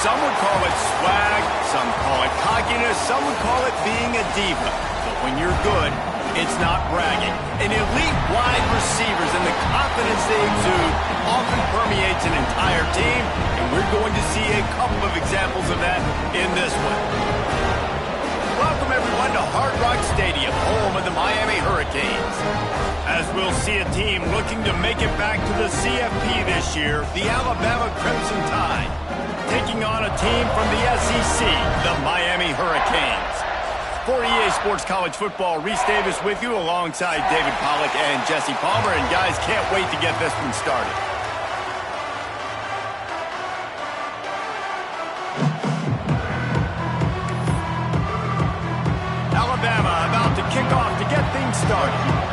Some would call it swag, some call it cockiness, some would call it being a diva. But when you're good, it's not bragging. An elite wide receivers and the confidence they exude often permeates an entire team, and we're going to see a couple of examples of that in this one. Welcome, everyone, to Hard Rock Stadium, home of the Miami Hurricanes. As we'll see a team looking to make it back to the CFP this year, the Alabama Crimson Tide, taking on a team from the SEC, the Miami Hurricanes. For EA Sports College Football, Reese Davis with you alongside David Pollack and Jesse Palmer. And guys, can't wait to get this one started. Alabama about to kick off to get things started.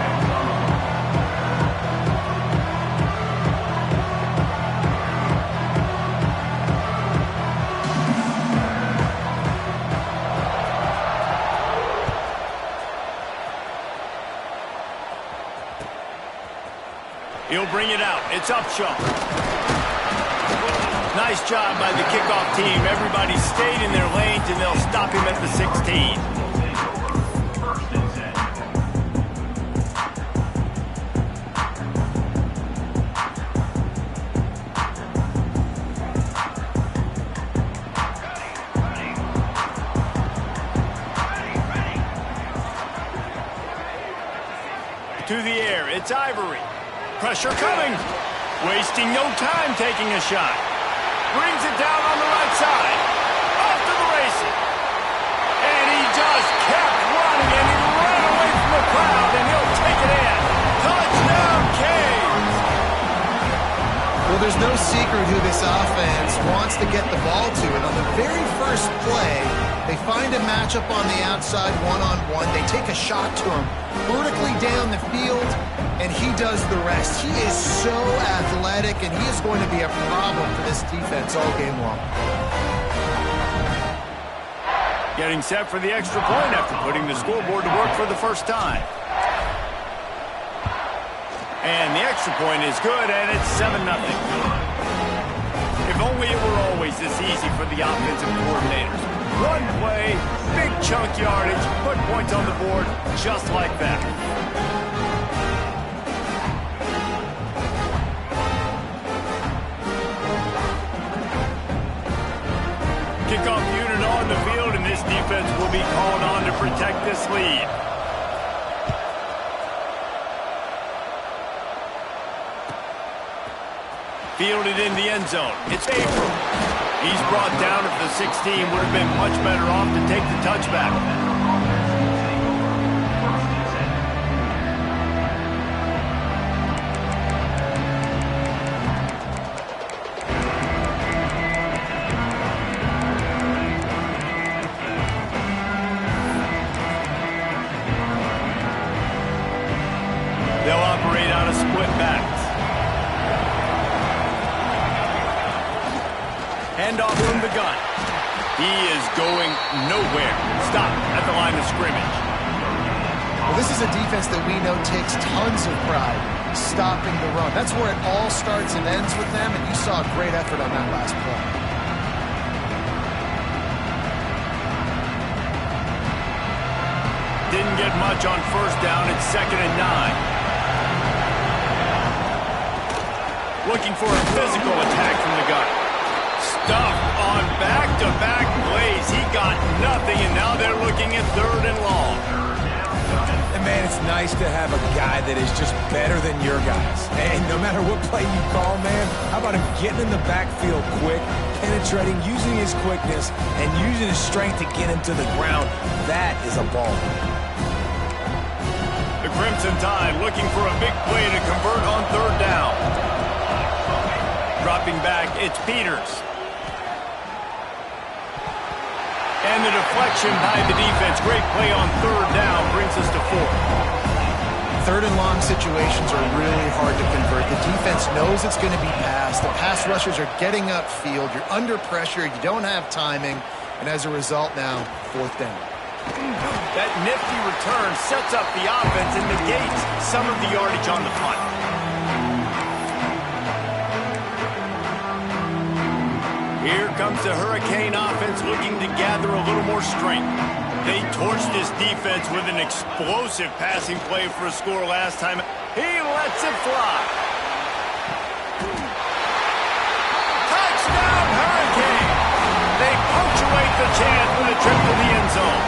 He'll bring it out. It's Upshaw. Nice job by the kickoff team. Everybody stayed in their lanes, and they'll stop him at the 16. To the air. It's Ivory. Pressure coming. Wasting no time taking a shot. Brings it down on the right side. Off to the races. And he just kept running, and he ran away from the crowd, and he'll take it in. Touchdown, Canes! Well, there's no secret who this offense wants to get the ball to. And on the very first play, they find a matchup on the outside one-on-one. They take a shot to him vertically down the field, and he does the rest. He is so athletic, and he is going to be a problem for this defense all game long. Getting set for the extra point after putting the scoreboard to work for the first time. And the extra point is good, and it's 7-0. If only it were always this easy for the offensive coordinators. One play, big chunk yardage, put points on the board just like that. Kickoff unit on the field, and this defense will be called on to protect this lead. Fielded in the end zone. It's April. He's brought down at the 16. Would have been much better off to take the touchback. They'll operate out of split backs. Handoff from the gun. He is going nowhere. Stop at the line of scrimmage. Well, this is a defense that we know takes tons of pride stopping the run. That's where it all starts and ends with them, and you saw a great effort on that last play. Didn't get much on first down. It's 2nd and 9. Looking for a physical attack from the gun. Stuffed on back-to-back plays. He got nothing, and now they're looking at 3rd and long. And man, it's nice to have a guy that is just better than your guys. And no matter what play you call, man, how about him getting in the backfield quick, penetrating, using his quickness, and using his strength to get him to the ground. That is a ball. The Crimson Tide looking for a big play to convert on 3rd down. Dropping back, it's Peters. And the deflection by the defense. Great play on 3rd down brings us to 4th. 3rd and long situations are really hard to convert. The defense knows it's going to be passed. The pass rushers are getting upfield. You're under pressure. You don't have timing. And as a result now, 4th down. That nifty return sets up the offense and negates some of the yardage on the punt. Here comes the Hurricane offense looking to gather a little more strength. They torched this defense with an explosive passing play for a score last time. He lets it fly. Touchdown, Hurricane! They punctuate the chance with a trip to the end zone.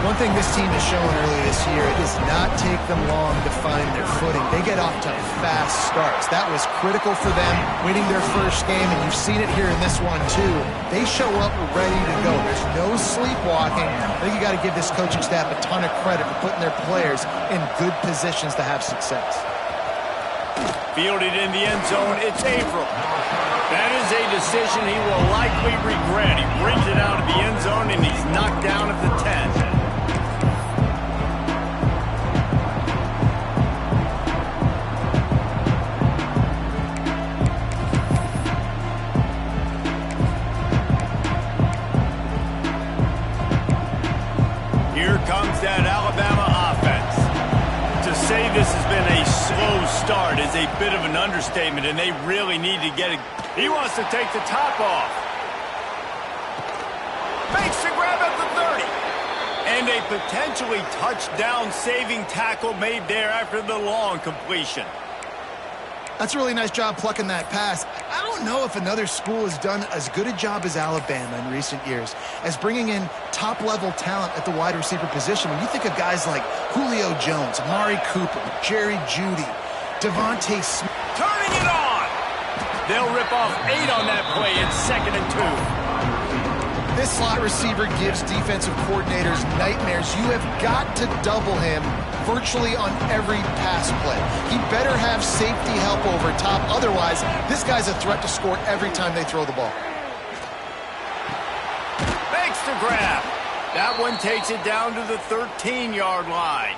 One thing this team has shown early this year, it does not take them long to find their footing. They get off to fast starts. That was critical for them, winning their first game, and you've seen it here in this one too. They show up ready to go. There's no sleepwalking. I think you got to give this coaching staff a ton of credit for putting their players in good positions to have success. Fielded in the end zone, it's Averill. That is a decision he will likely regret. He brings it out of the end zone, and he's knocked down at the 10. Comes that Alabama offense. To say this has been a slow start is a bit of an understatement, and they really need to get it. He wants to take the top off. Makes the grab at the 30. And a potentially touchdown-saving tackle made there after the long completion. That's a really nice job plucking that pass. I don't know if another school has done as good a job as Alabama in recent years as bringing in top-level talent at the wide receiver position. When you think of guys like Julio Jones, Amari Cooper, Jerry Jeudy, Devontae Smith. Turning it on! They'll rip off 8 on that play. It's 2nd and 2. This slot receiver gives defensive coordinators nightmares. You have got to double him virtually on every pass play. He better have safety help over top. Otherwise, this guy's a threat to score every time they throw the ball. Makes the grab. That one takes it down to the 13-yard line.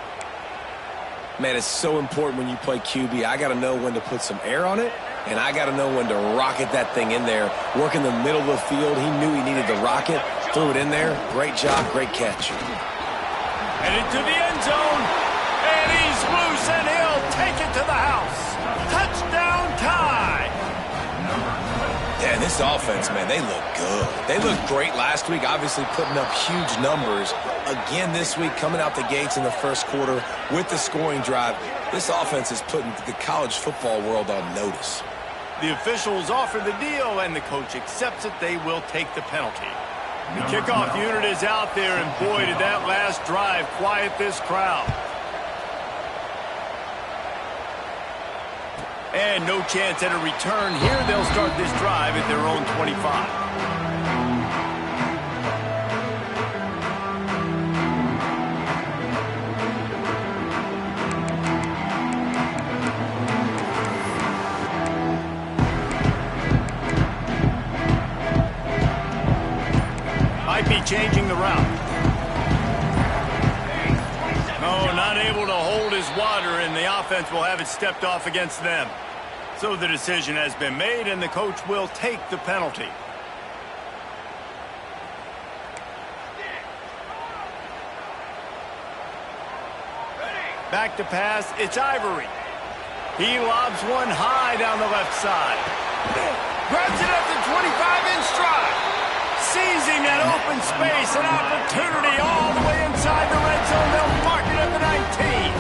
Man, it's so important when you play QB. I got to know when to put some air on it, and I got to know when to rocket that thing in there. Work in the middle of the field. He knew he needed the rocket. Threw it in there. Great job, great catch. Headed to the end zone, and he's loose, and he'll take it to the house. Touchdown tie. Yeah, this offense, man, they look good. They looked great last week, obviously putting up huge numbers. Again this week, coming out the gates in the first quarter with the scoring drive. This offense is putting the college football world on notice. The officials offer the deal, and the coach accepts it. They will take the penalty. The kickoff unit is out there, and boy, did that last drive quiet this crowd. And no chance at a return here. They'll start this drive at their own 25. Might be changing the route. No, not able to hold his water, and the offense will have it stepped off against them. So the decision has been made, and the coach will take the penalty. Back to pass, it's Ivory. He lobs one high down the left side. Grabs it at the 25-inch stride. Seizing that open space, an opportunity all the way inside the red zone. They'll mark it at the 19.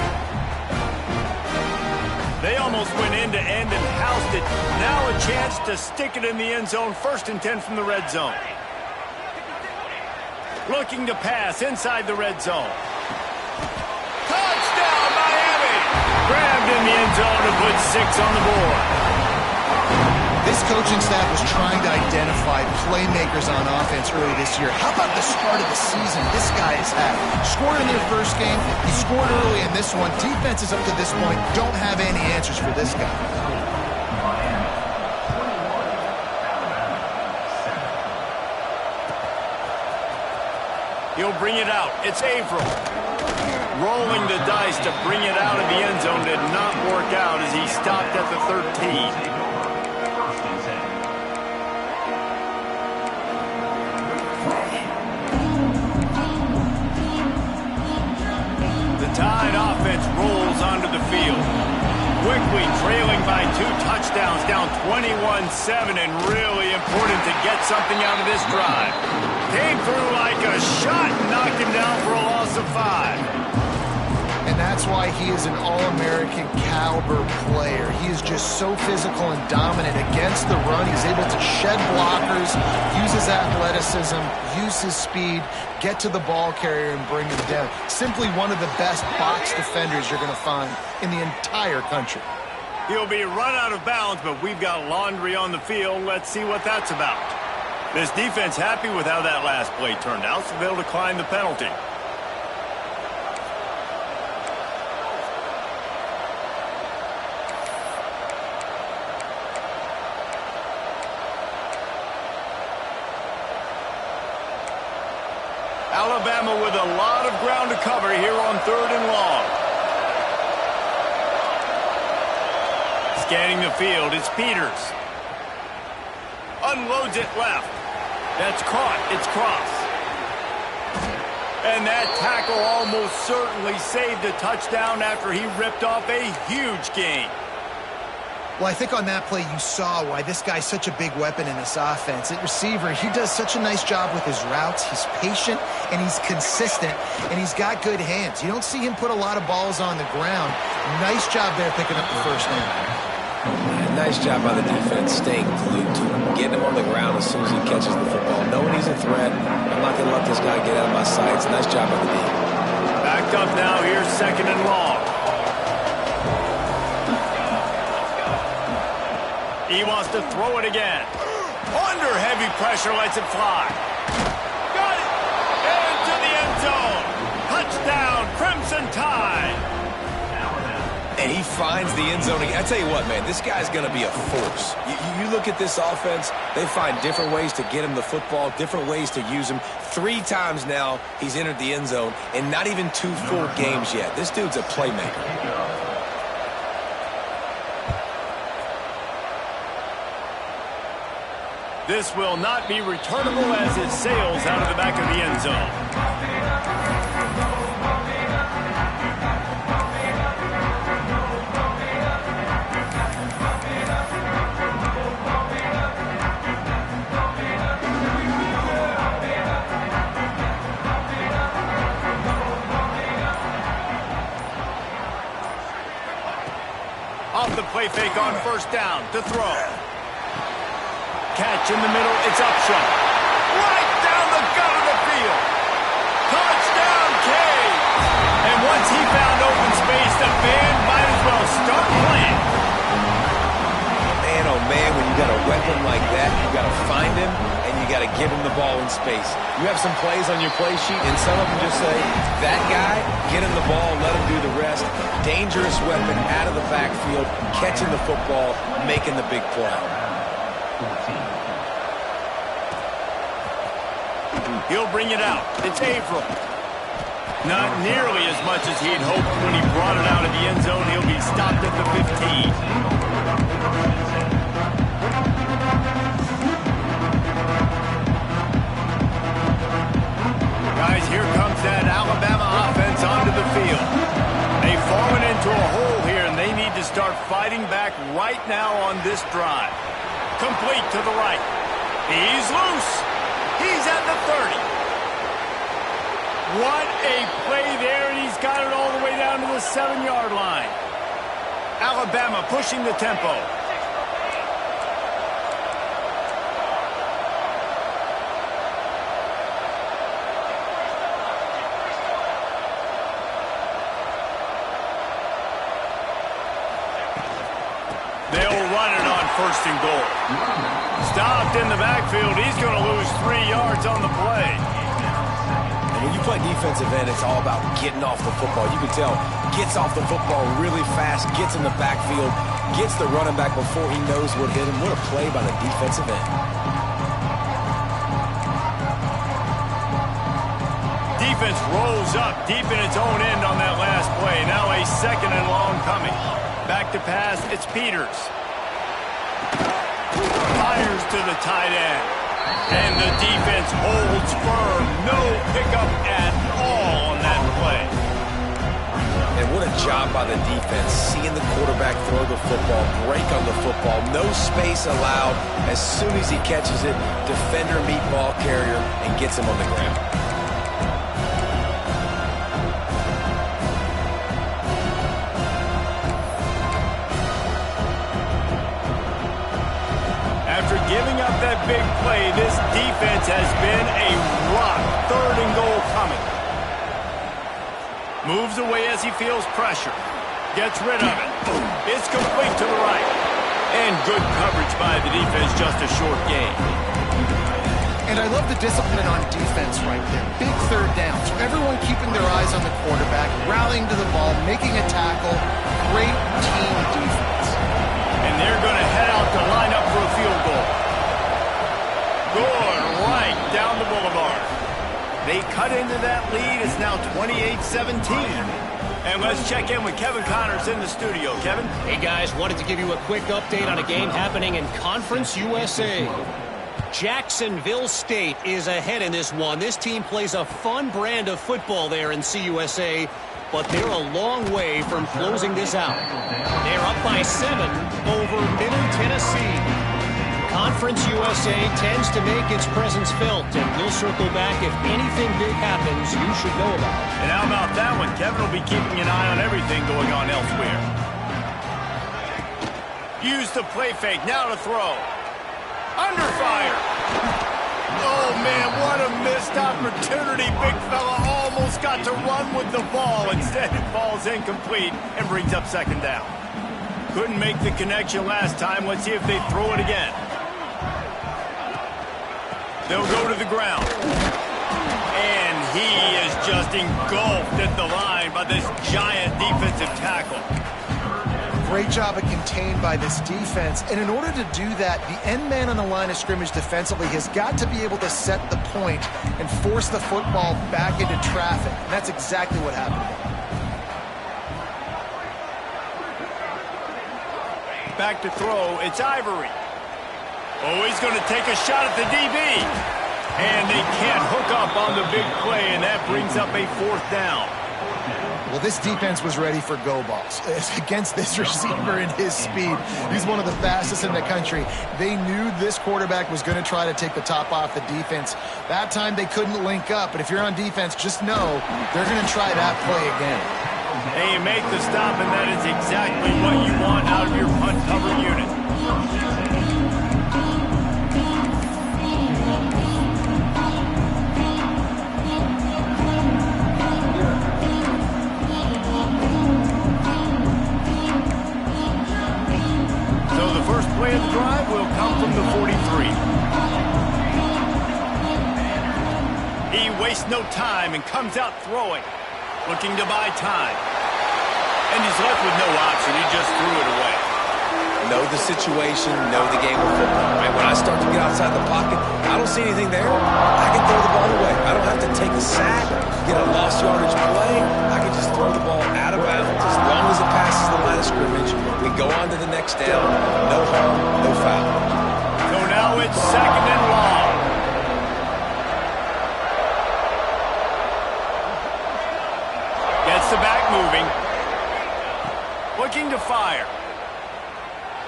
They almost went end-to-end and housed it. Now a chance to stick it in the end zone. 1st and 10 from the red zone. Looking to pass inside the red zone. Touchdown, Miami! Grabbed in the end zone to put 6 on the board. This coaching staff was trying to identify playmakers on offense early this year. How about the start of the season this guy has had? Scored in their first game. He scored early in this one. Defenses up to this point don't have any answers for this guy. He'll bring it out. It's Averill. Rolling the dice to bring it out of the end zone did not work out as he stopped at the 13. The Tide offense rolls onto the field. Quickly trailing by 2. 2 touchdowns, down 21-7, and really important to get something out of this drive. Came through like a shot and knocked him down for a loss of 5. And that's why he is an All-American caliber player. He is just so physical and dominant against the run. He's able to shed blockers, use his athleticism, use his speed, get to the ball carrier and bring him down. Simply one of the best box defenders you're going to find in the entire country. He'll be run out of bounds, but we've got laundry on the field. Let's see what that's about. This defense happy with how that last play turned out, so they'll decline the penalty. Alabama with a lot of ground to cover here on 3rd and long. Scanning the field, it's Peters. Unloads it left. That's caught. It's Cross. And that tackle almost certainly saved a touchdown after he ripped off a huge gain. Well, I think on that play you saw why this guy's such a big weapon in this offense. At receiver, he does such a nice job with his routes. He's patient, and he's consistent, and he's got good hands. You don't see him put a lot of balls on the ground. Nice job there picking up the first down. Nice job by the defense staying glued to him, getting him on the ground as soon as he catches the football, knowing he's a threat. I'm not going to let this guy get out of my sights. Nice job by the defense. Backed up now, here's 2nd and long. He wants to throw it again. Under heavy pressure, lets it fly. Got it! Into the end zone. Touchdown, Crimson Tide. And he finds the end zone. I tell you what, man, this guy's going to be a force. You look at this offense, they find different ways to get him the football, different ways to use him. 3 times now he's entered the end zone, and not even 2 full games yet. This dude's a playmaker. This will not be returnable as it sails out of the back of the end zone. Off the play fake on 1st down to throw. Catch in the middle, it's Upshaw. Right down the gut of the field. Touchdown, Cade. And once he found open space, the band might as well start playing. Man, oh man, when you got a weapon like that, you got to find him, and you got to give him the ball in space. You have some plays on your play sheet, and some of them just say, that guy, get him the ball, let him do the rest. Dangerous weapon out of the backfield, catching the football, making the big play. He'll bring it out. It's Averill. Not nearly as much as he'd hoped when he brought it out of the end zone. He'll be stopped at the 15. Guys, here comes that Alabama offense onto the field. They've fallen into a hole here, and they need to start fighting back right now on this drive. Complete to the right. He's loose. He's at the 30. What a play there, and he's got it all the way down to the 7-yard line. Alabama pushing the tempo. They'll run it on 1st and goal. Stopped in the backfield. He's going to lose 3 yards on the play. And when you play defensive end, it's all about getting off the football. You can tell, gets off the football really fast, gets in the backfield, gets the running back before he knows what hit him. What a play by the defensive end. Defense rolls up deep in its own end on that last play. Now a 2nd and long coming. Back to pass, it's Peters. Fires to the tight end. And the defense holds firm. No pickup at all on that play. And what a job by the defense, seeing the quarterback throw the football, break on the football, no space allowed. As soon as he catches it, defender meet ball carrier and gets him on the ground. After giving up that big play, this defense has been a rock. 3rd and goal coming. Moves away as he feels pressure. Gets rid of it. It's complete to the right. And good coverage by the defense, just a short gain. And I love the discipline on defense right there. Big 3rd downs. Everyone keeping their eyes on the quarterback, rallying to the ball, making a tackle. Great team defense. And they're going to head out to line up for a field goal. Good, right down the boulevard. They cut into that lead. It's now 28-17. And let's check in with Kevin Connors in the studio. Kevin? Hey, guys. Wanted to give you a quick update on a game happening in Conference USA. Jacksonville State is ahead in this one. This team plays a fun brand of football there in CUSA, but they're a long way from closing this out. They're up by 7 over Middle Tennessee. Conference USA tends to make its presence felt, and we'll circle back if anything big happens you should know about. And how about that one? Kevin will be keeping an eye on everything going on elsewhere. Use the play fake, now to throw. Under fire. Oh, man, what a missed opportunity. Big fella almost got to run with the ball. Instead, it falls incomplete and brings up 2nd down. Couldn't make the connection last time. Let's see if they throw it again. They'll go to the ground. And he is just engulfed at the line by this giant defensive tackle. Great job of contained by this defense. And in order to do that, the end man on the line of scrimmage defensively has got to be able to set the point and force the football back into traffic. And that's exactly what happened. Back to throw, it's Ivory. Oh, he's going to take a shot at the DB. And they can't hook up on the big play, and that brings up a 4th down. Well, this defense was ready for go balls. Against this receiver and his speed, he's one of the fastest in the country. They knew this quarterback was going to try to take the top off the defense. That time they couldn't link up, but if you're on defense, just know they're going to try that play again. Hey, you make the stop, and that is exactly what you want out of your punt cover unit. So the first play of the drive will come from the 43. He wastes no time and comes out throwing, looking to buy time. And he's left with no option. He just threw it away. Know the situation, know the game of football, right? When I start to get outside the pocket, I don't see anything there. I can throw the ball away. I don't have to take a sack, get a lost yardage play. I can just throw the ball out of bounds. As long as it passes the line of scrimmage, we go on to the next down. No harm, no foul. So now it's 2nd and long. Gets the back moving. Looking to fire.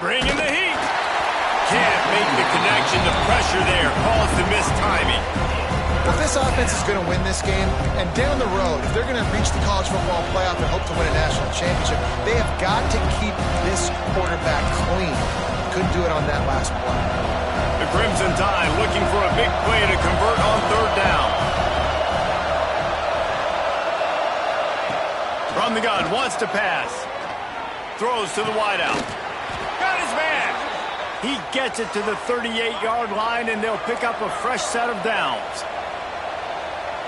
Bringing the heat. Can't make the connection. The pressure there caused the missed timing. If this offense is going to win this game, and down the road, if they're going to reach the college football playoff and hope to win a national championship, they have got to keep this quarterback clean. Couldn't do it on that last play. The Crimson Tide looking for a big play to convert on 3rd down. From the gun, wants to pass. Throws to the wideout. Got his man. He gets it to the 38-yard line, and they'll pick up a fresh set of downs.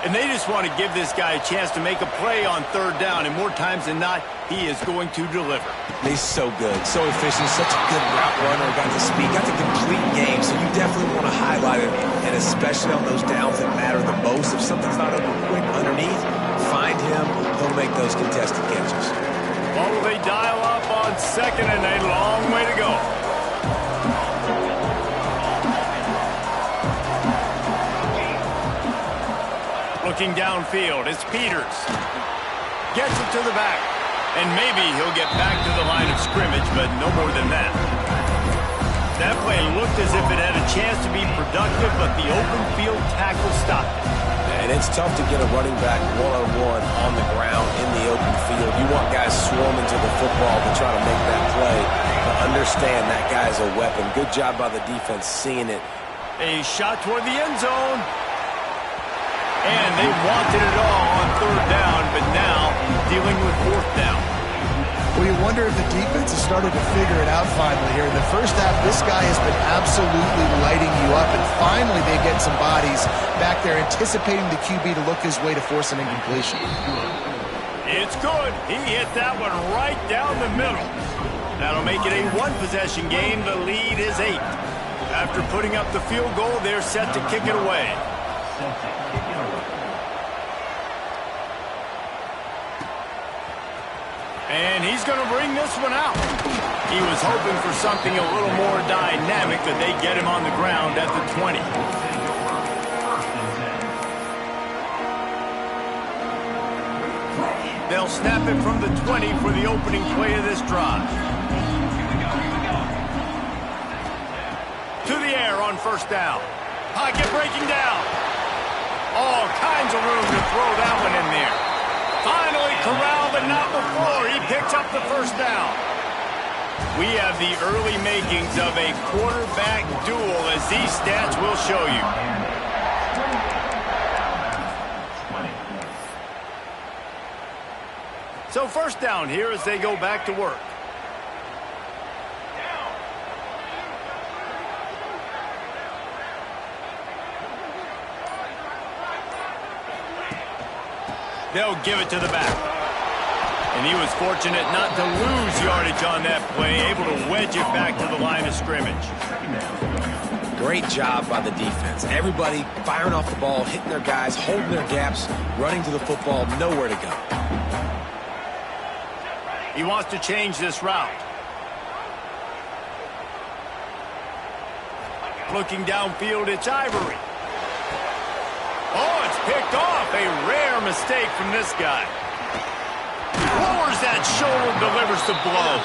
And they just want to give this guy a chance to make a play on 3rd down, and more times than not, he is going to deliver. He's so good, so efficient, such a good route runner, got the speed, got the complete game, so you definitely want to highlight it, and especially on those downs that matter the most. If something's not open quick underneath, find him, he'll make those contested catches. Well, they dial up on 2nd, and a long way to go. Looking downfield, it's Peters. Gets it to the back. And maybe he'll get back to the line of scrimmage, but no more than that. That play looked as if it had a chance to be productive, but the open field tackle stopped it. And it's tough to get a running back one-on-one on the ground in the open field. You want guys swarming to the football to try to make that play. But understand that guy's a weapon. Good job by the defense seeing it. A shot toward the end zone. And they wanted it all on third down, but now dealing with fourth down. Well, you wonder if the defense has started to figure it out finally here. In the first half, this guy has been absolutely lighting you up, and finally they get some bodies back there anticipating the QB to look his way to force an incompletion. It's good. He hit that one right down the middle. That'll make it a one-possession game. The lead is 8. After putting up the field goal, they're set to kick it away. And he's going to bring this one out. He was hoping for something a little more dynamic, that they get him on the ground at the 20. They'll snap it from the 20 for the opening play of this drive. To the air on first down. Pocket breaking down. All kinds of room to throw that one in there. Finally corralled, but not before. He picks up the first down. We have the early makings of a quarterback duel, as these stats will show you. So first down here as they go back to work. They'll give it to the back. And he was fortunate not to lose yardage on that play, able to wedge it back to the line of scrimmage. Great job by the defense. Everybody firing off the ball, hitting their guys, holding their gaps, running to the football, nowhere to go. He wants to change this route. Looking downfield, it's Ivory. Oh, it's picked off. A rare mistake from this guy. Lowers that shoulder, delivers the blow.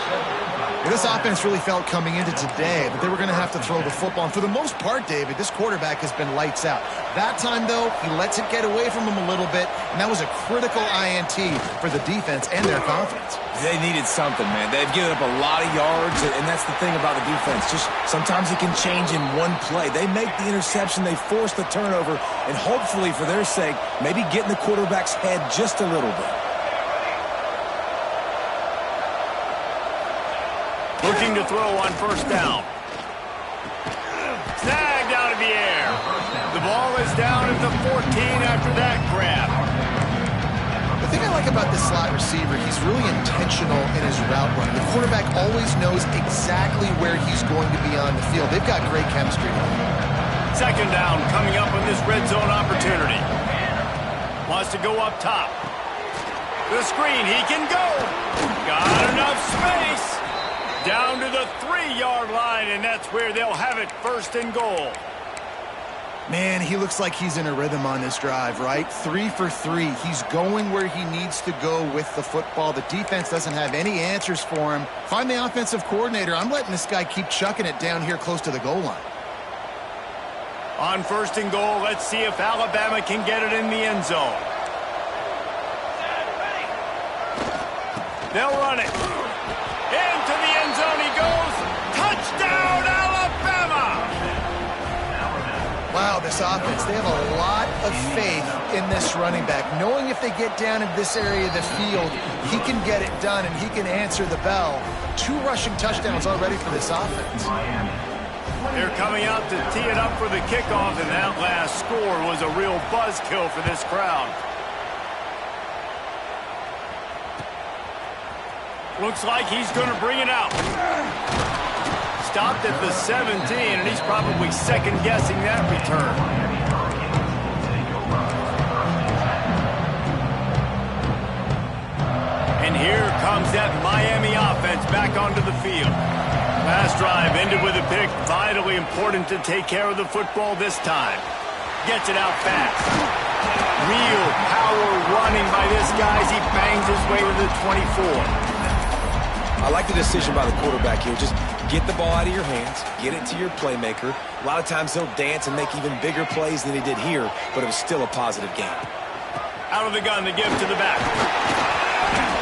This offense really felt coming into today that they were going to have to throw the football. And for the most part, David, this quarterback has been lights out. That time, though, he lets it get away from him a little bit, and that was a critical INT for the defense and their confidence. They needed something, man. They've given up a lot of yards, and that's the thing about the defense. Just sometimes it can change in one play. They make the interception, they force the turnover, and hopefully, for their sake, maybe get in the quarterback's head just a little bit. Looking to throw on first down. Snagged out of the air. The ball is down at the 14 after that grab. The thing I like about this slot receiver, he's really intentional in his route running. The quarterback always knows exactly where he's going to be on the field. They've got great chemistry. Second down coming up on this red zone opportunity. Wants to go up top. The screen, he can go. Got enough space. Down to the 3-yard line, and that's where they'll have it, first and goal. Man, he looks like he's in a rhythm on this drive, right? 3 for 3. He's going where he needs to go with the football. The defense doesn't have any answers for him. Find the offensive coordinator. I'm letting this guy keep chucking it down here close to the goal line. On first and goal, let's see if Alabama can get it in the end zone. They'll run it. Into the end zone he goes. Touchdown, Alabama! Wow, this offense, they have a lot of faith in this running back. Knowing if they get down in this area of the field, he can get it done and he can answer the bell. 2 rushing touchdowns already for this offense. They're coming out to tee it up for the kickoff, and that last score was a real buzzkill for this crowd. Looks like he's going to bring it out. Stopped at the 17, and he's probably second-guessing that return. And here comes that Miami offense back onto the field. Last drive ended with a pick. Vitally important to take care of the football this time. Gets it out fast. Real power running by this guy as he bangs his way to the 24. I like the decision by the quarterback here. Just get the ball out of your hands, get it to your playmaker. A lot of times he'll dance and make even bigger plays than he did here, but it was still a positive game. Out of the gun to give to the back.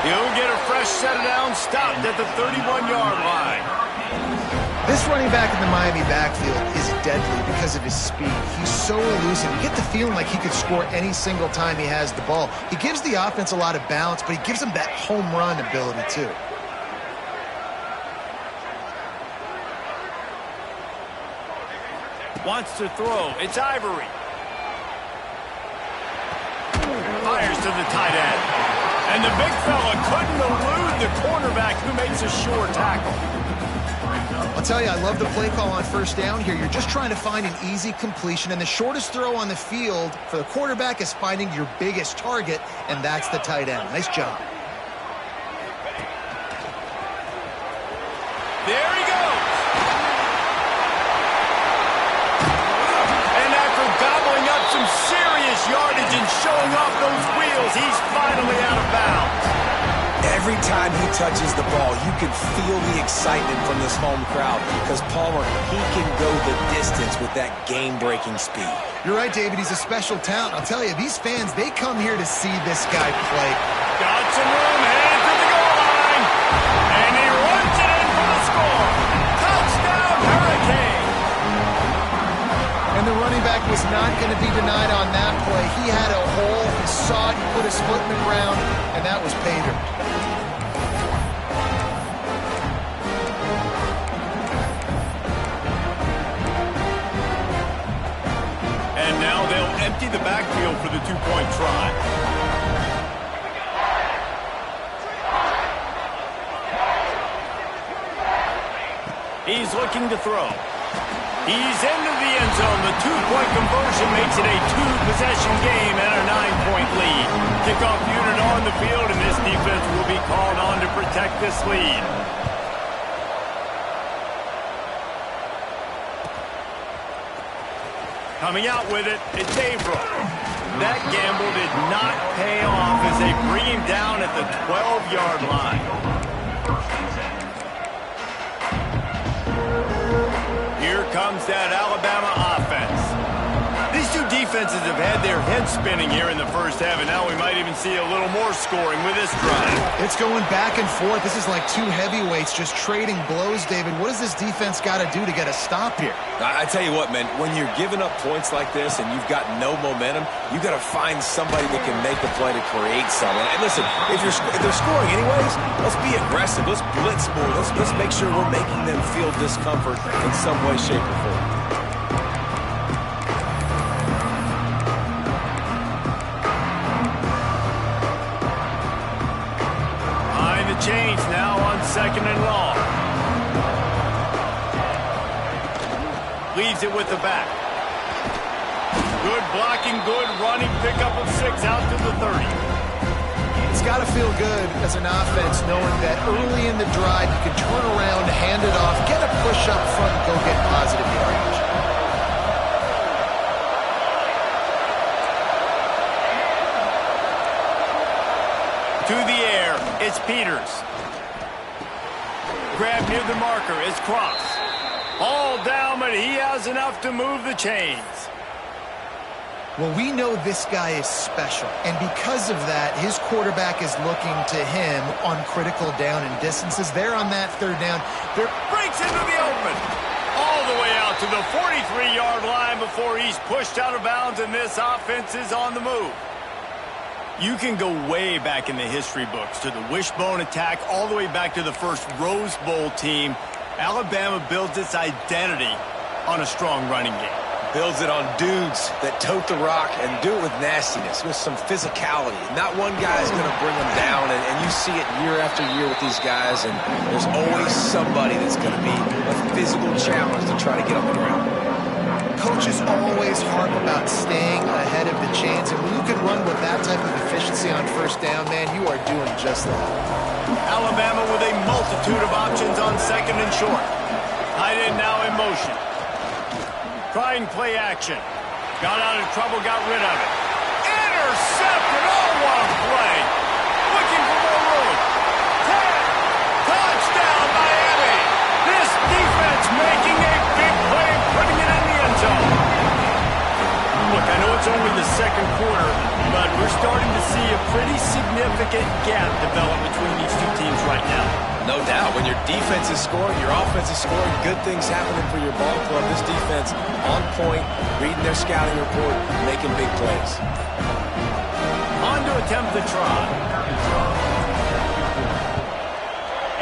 He'll get a fresh set of downs, stopped at the 31-yard line. This running back in the Miami backfield is deadly because of his speed. He's so elusive. You get the feeling like he could score any single time he has the ball. He gives the offense a lot of balance, but he gives them that home run ability too. Wants to throw. It's Ivory. Fires to the tight end. And the big fella couldn't elude the cornerback who makes a sure tackle. I'll tell you, I love the play call on first down here. You're just trying to find an easy completion, and the shortest throw on the field for the quarterback is finding your biggest target, and that's the tight end. Nice job. There he goes. And after gobbling up some serious yardage and showing off those wheels, he's finally out of bounds. Every time he touches the ball, you can feel the excitement from this home crowd because Palmer, he can go the distance with that game-breaking speed. You're right, David. He's a special talent. I'll tell you, these fans, they come here to see this guy play. Got some room, headed to the goal line. And he runs it in for the score. Touchdown, Hurricane. And the running back was not going to be denied on that play. He had a hole, he saw it, he put his foot in the ground, and that was pay dirt. And now they'll empty the backfield for the two-point try. He's looking to throw. He's into the end zone. The two-point conversion makes it a two-possession game and a 9-point lead. Kickoff unit on the field, and this defense will be called on to protect this lead. Coming out with it, it's Averill. That gamble did not pay off as they bring him down at the 12-yard line. Here comes that Alabama offense. These two defenses have had their heads spinning here in the first half, and now we might even see a little more scoring with this drive. It's going back and forth. This is like two heavyweights just trading blows, David. What does this defense got to do to get a stop here? I tell you what, man, when you're giving up points like this and you've got no momentum, you got to find somebody that can make a play to create something. And listen, if they're scoring anyways, let's be aggressive. Let's blitz more. Let's make sure we're making them feel discomfort in some way, shape, or form. Change now on 2nd and long. Leaves it with the back. Good blocking, good running, pickup of 6 out to the 30. It's got to feel good as an offense knowing that early in the drive you can turn around, hand it off, get a push up front, and go get positive yardage. To the air, it's Peters. Grab near the marker, it's Cross. All down, but he has enough to move the chains. Well, we know this guy is special, and because of that, his quarterback is looking to him on critical down and distances. There on that third down. Breaks into the open. All the way out to the 43-yard line before he's pushed out of bounds, and this offense is on the move. You can go way back in the history books to the wishbone attack, all the way back to the first Rose Bowl team. Alabama builds its identity on a strong running game. Builds it on dudes that tote the rock and do it with nastiness, with some physicality. Not one guy's going to bring them down, and you see it year after year with these guys, and there's always somebody that's going to be a physical challenge to try to get on the ground. Coaches always harp about staying ahead of the chains, and when you can run with that type of efficiency on first down, man, you are doing just that. Alabama with a multitude of options on 2nd and short. Tight end now in motion. Trying play action. Got out of trouble, got rid of it. Intercepted. Oh, what a play. Looking for more room. 10. Touchdown, Miami. This defense making a big play, putting it in the end zone. Look, I know it's only the second quarter, but we're starting to see a pretty significant gap develop between these two teams right now. No doubt. When your defense is scoring, your offense is scoring, good things happening for your ball club. This defense on point, reading their scouting report, making big plays. On to attempt the try.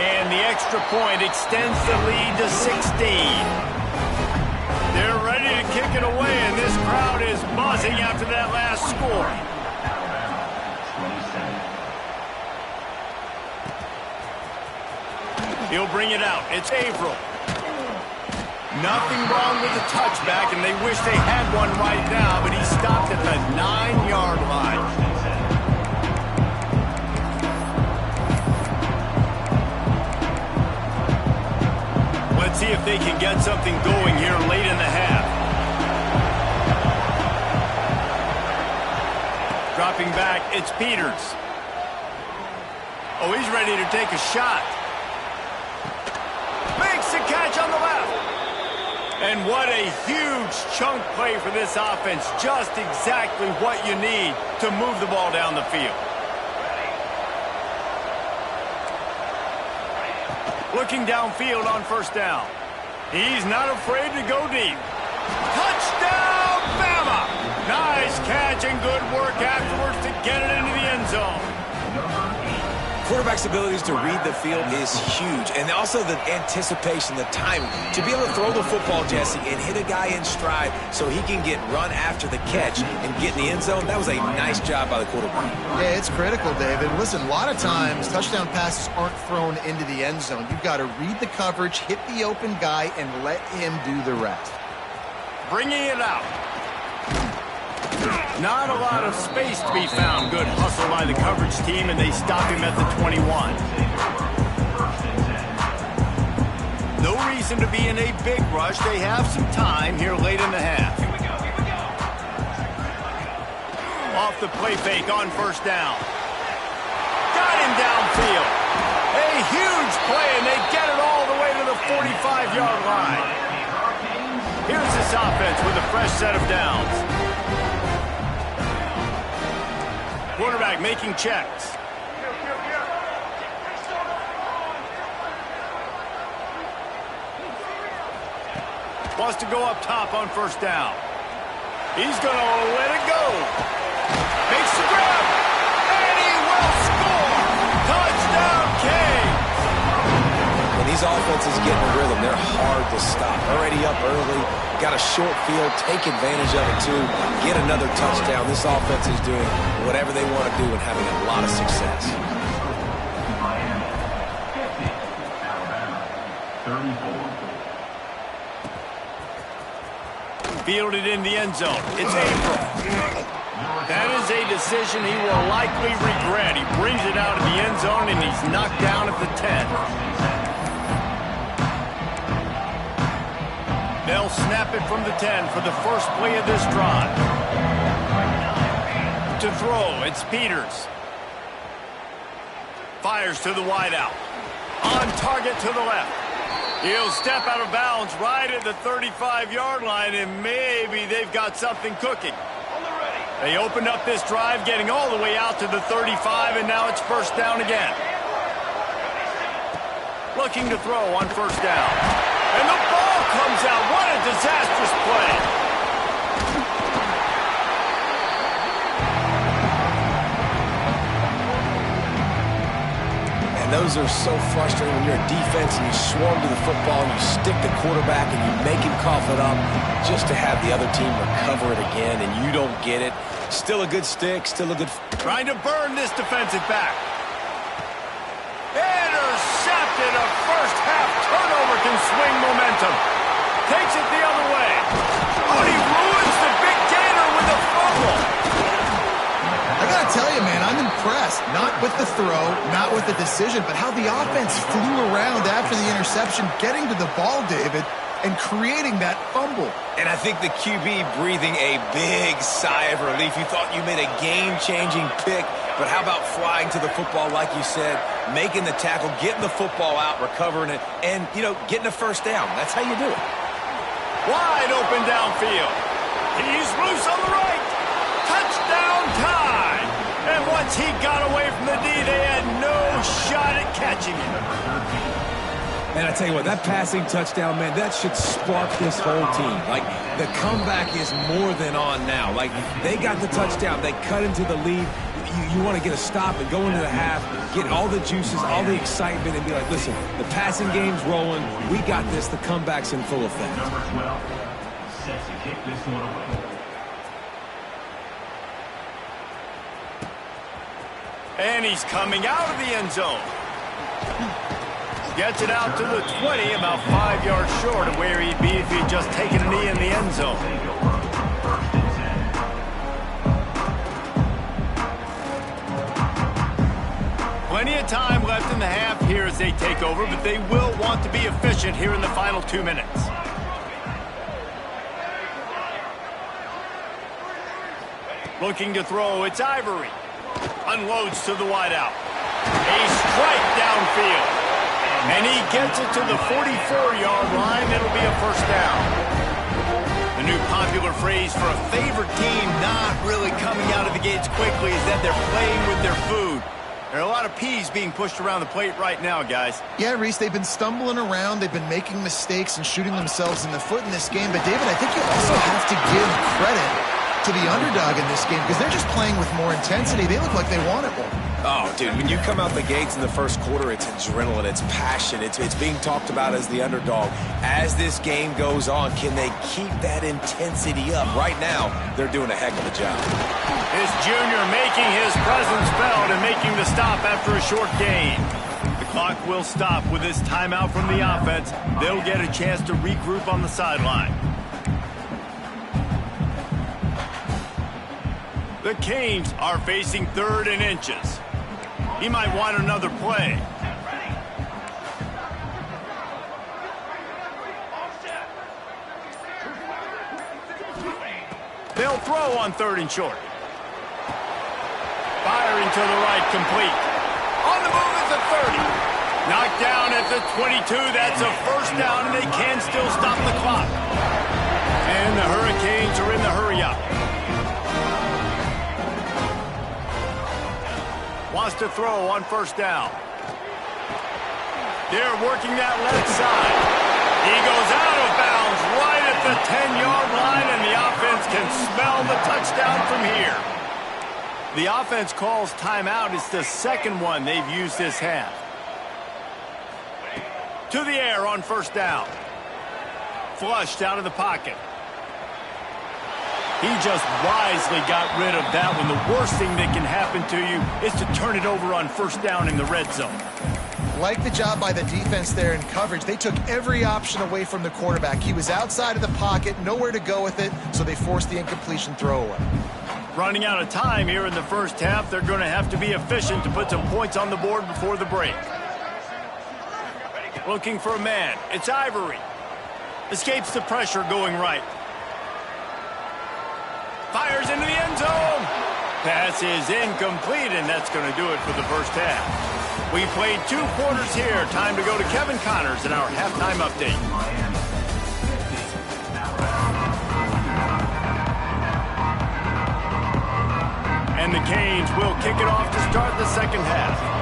And the extra point extends the lead to 16. They're ready to kick it away, and this crowd is buzzing after that last score. He'll bring it out. It's Averill. Nothing wrong with the touchback, and they wish they had one right now, but he stopped at the 9-yard line. Let's see if they can get something going here late in the half. Dropping back, it's Peters. Oh, he's ready to take a shot. Makes the catch on the left. And what a huge chunk play for this offense. Just exactly what you need to move the ball down the field. Looking downfield on first down. He's not afraid to go deep. Touchdown, Bama! Nice catch and good work afterwards to get it into the end zone. Quarterback's abilities to read the field is huge, and also the anticipation, the timing. To be able to throw the football, Jesse, and hit a guy in stride so he can get run after the catch and get in the end zone, that was a nice job by the quarterback. Yeah, it's critical, David. Listen, a lot of times touchdown passes aren't thrown into the end zone. You've got to read the coverage, hit the open guy, and let him do the rest. Bringing it out. Not a lot of space to be found. Good hustle by the coverage team, and they stop him at the 21. No reason to be in a big rush. They have some time here late in the half. Off the play fake on first down. Got him downfield. A huge play, and they get it all the way to the 45-yard line. Here's this offense with a fresh set of downs. Quarterback making checks. Wants to go up top on first down. He's going to let it go. Makes the grab. And he will score. Touchdown, Canes. When these offenses get in a rhythm, they're hard to stop. Already up early, got a short field, take advantage of it too, get another touchdown. This offense is doing whatever they want to do and having a lot of success. Fielded in the end zone. It's Averill. That is a decision he will likely regret. He brings it out of the end zone, and he's knocked down at the 10. They'll snap it from the 10 for the first play of this drive. To throw, it's Peters. Fires to the wideout. On target to the left. He'll step out of bounds right at the 35-yard line, and maybe they've got something cooking. They opened up this drive, getting all the way out to the 35, and now it's first down again. Looking to throw on first down. And the ball comes out. What a disastrous play. And those are so frustrating when you're a defense and you swarm to the football and you stick the quarterback and you make him cough it up just to have the other team recover it again and you don't get it. Still a good stick, still a good... Trying to burn this defensive back. Intercepted. A first half turnover can swing momentum. Takes it the other way. Oh, he ruins the big gainer with a fumble. I gotta tell you, man, I'm impressed. Not with the throw, not with the decision, but how the offense flew around after the interception, getting to the ball, David. and creating that fumble. And I think the QB breathing a big sigh of relief. You thought you made a game-changing pick, but how about flying to the football, like you said, making the tackle, getting the football out, recovering it, and, getting a first down. That's how you do it. Wide open downfield. He's loose on the right. Touchdown time. And once he got away from the D, they had no shot at catching him. And I tell you what, that passing touchdown, man, that should spark this whole team. Like, the comeback is more than on now. Like, they got the touchdown. They cut into the lead. You want to get a stop and go into the half, get all the juices, all the excitement, and be like, listen, the passing game's rolling. We got this. The comeback's in full effect. Number 12 set to kick this one away. And he's coming out of the end zone. Gets it out to the 20, about 5 yards short of where he'd be if he'd just taken a knee in the end zone. Plenty of time left in the half here as they take over, but they will want to be efficient here in the final 2 minutes. Looking to throw, it's Ivory. Unloads to the wideout. A strike downfield. And he gets it to the 44-yard line. It'll be a first down. The new popular phrase for a favored team not really coming out of the gates quickly is that they're playing with their food. There are a lot of peas being pushed around the plate right now, guys. Yeah, Reese, they've been stumbling around. They've been making mistakes and shooting themselves in the foot in this game. But, David, I think you also have to give credit to the underdog in this game because they're just playing with more intensity. They look like they want it more. Oh, dude, when you come out the gates in the first quarter, it's adrenaline, it's passion, it's being talked about as the underdog. As this game goes on, can they keep that intensity up? Right now, they're doing a heck of a job. His junior making his presence felt and making the stop after a short gain. The clock will stop with this timeout from the offense. They'll get a chance to regroup on the sideline. The Canes are facing 3rd and inches. He might want another play. They'll throw on 3rd and short. Firing to the right, complete. On the move at the 30. Knocked down at the 22. That's a first down, and they can still stop the clock. And the Hurricanes are in the hurry-up. Wants to throw on first down. They're working that left side. He goes out of bounds right at the 10-yard line, and the offense can smell the touchdown from here. The offense calls timeout. It's the second one they've used this half. To the air on first down. Flushed out of the pocket. He just wisely got rid of that one. The worst thing that can happen to you is to turn it over on first down in the red zone. Like the job by the defense there in coverage. They took every option away from the quarterback. He was outside of the pocket, nowhere to go with it, so they forced the incompletion throwaway. Running out of time here in the first half, they're going to have to be efficient to put some points on the board before the break. Looking for a man. It's Ivory. Escapes the pressure going right. Fires into the end zone. Pass is incomplete, and that's going to do it for the first half. We played 2 quarters here. Time to go to Kevin Connors in our halftime update. And the Canes will kick it off to start the second half.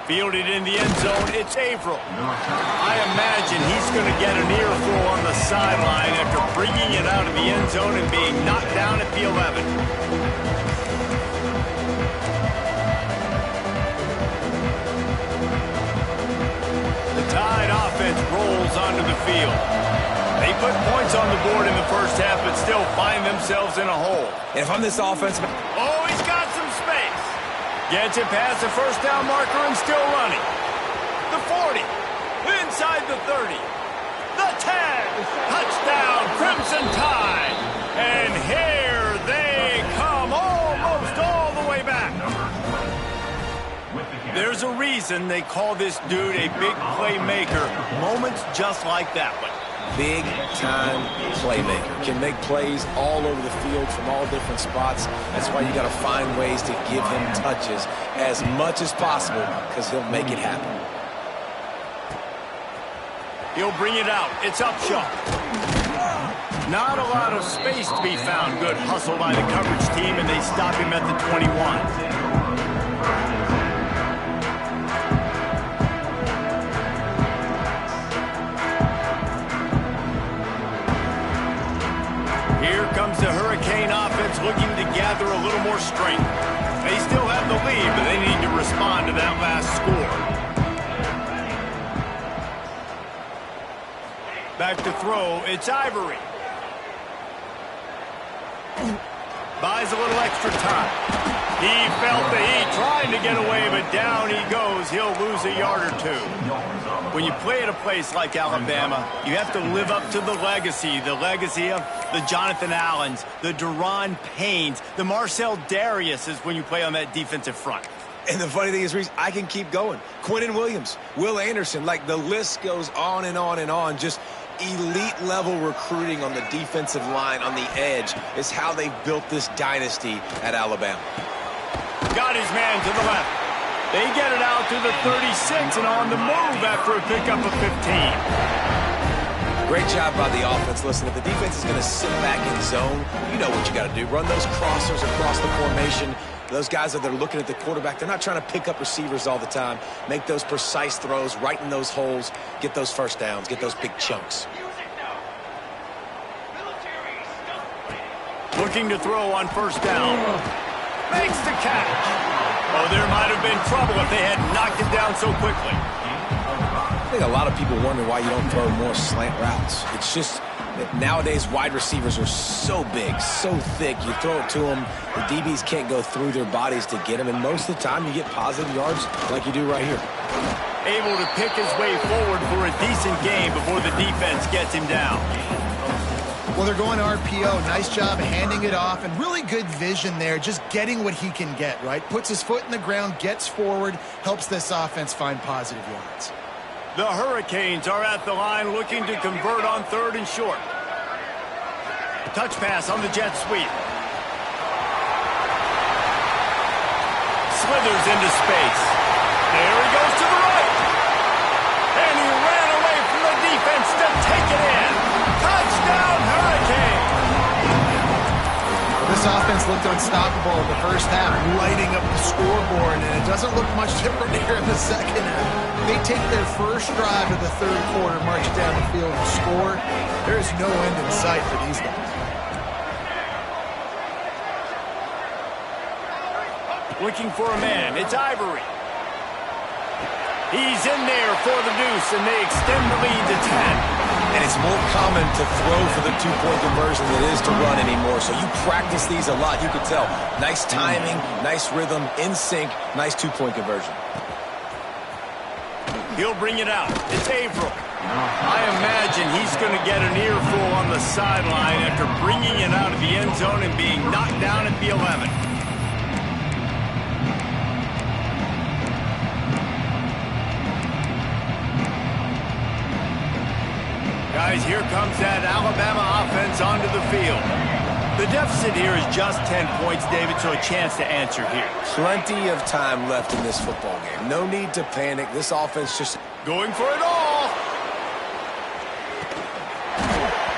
Fielded in the end zone, it's Averill. I imagine he's going to get an earful on the sideline after bringing it out of the end zone and being knocked down at the 11. The Tide offense rolls onto the field. They put points on the board in the first half, but still find themselves in a hole. And if I'm this offense... Oh, he's got some space. Gets it past the first down marker and still running. The 40. Inside the 30. The 10. Touchdown, Crimson Tide. And here they come almost all the way back. There's a reason they call this dude a big playmaker. Moments just like that one. Big-time playmaker. Can make plays all over the field from all different spots. That's why you got to find ways to give him touches as much as possible, because he'll make it happen. He'll bring it out. It's Upshaw. Not a lot of space to be found. Good hustle by the coverage team, and they stop him at the 21. Here comes the Hurricane offense looking to gather a little more strength. They still have the lead, but they need to respond to that last score. Back to throw, it's Ivory. Buys a little extra time. He felt the heat trying to get away, but down he goes. He'll lose a yard or two. When you play at a place like Alabama, you have to live up to the legacy of the Jonathan Allens, the Daron Paynes, the Marcel Dariuses when you play on that defensive front. And the funny thing is, Reese, I can keep going. Quinnen Williams, Will Anderson, like the list goes on and on and on. Just elite level recruiting on the defensive line, on the edge, is how they built this dynasty at Alabama. Got his man to the left. They get it out to the 36 and on the move after a pickup of 15. Great job by the offense. Listen, if the defense is going to sit back in zone, you know what you got to do. Run those crossers across the formation. Those guys that are looking at the quarterback, they're not trying to pick up receivers all the time. Make those precise throws, right in those holes, get those first downs, get those big chunks. Looking to throw on first down. Makes the catch. Oh, there might have been trouble if they had knocked him down so quickly. I think a lot of people wonder why you don't throw more slant routes. It's just that nowadays wide receivers are so big, so thick. You throw it to them, the DBs can't go through their bodies to get them, and most of the time you get positive yards like you do right here. Able to pick his way forward for a decent game before the defense gets him down. Well, they're going RPO. Nice job handing it off, and really good vision there, just getting what he can get, right? Puts his foot in the ground, gets forward, helps this offense find positive yards. The Hurricanes are at the line looking to convert on 3rd and short. Touch pass on the jet sweep. Slithers into space. There he goes to the right. And he ran away from the defense to take it in. Touchdown, Hurricane! This offense looked unstoppable in the first half, lighting up the scoreboard, and it doesn't look much different here in the second half. They take their first drive of the 3rd quarter, march down the field and score. There is no end in sight for these guys. Looking for a man, it's Ivory. He's in there for the deuce, and they extend the lead to 10. And it's more common to throw for the two-point conversion than it is to run anymore. So you practice these a lot. You can tell. Nice timing, nice rhythm, in sync, nice two-point conversion. He'll bring it out. It's Averill. I imagine he's going to get an earful on the sideline after bringing it out of the end zone and being knocked down at the 11. Guys, here comes that Alabama offense onto the field. The deficit here is just 10 points, David, so a chance to answer here. Plenty of time left in this football game. No need to panic. This offense just going for it all.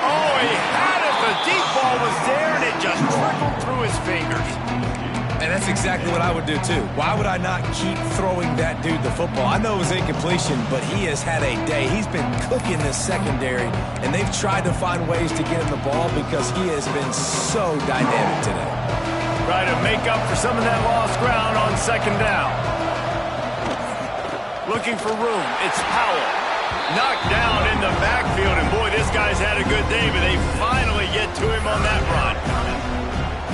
Oh, he had it. The deep ball was there, and it just trickled through his fingers. And that's exactly what I would do, too. Why would I not keep throwing that dude the football? I know it was incompletion, but he has had a day. He's been cooking this secondary, and they've tried to find ways to get him the ball because he has been so dynamic today. Try to make up for some of that lost ground on 2nd down. Looking for room. It's Powell. Knocked down in the backfield, and boy, this guy's had a good day, but they finally get to him on that run.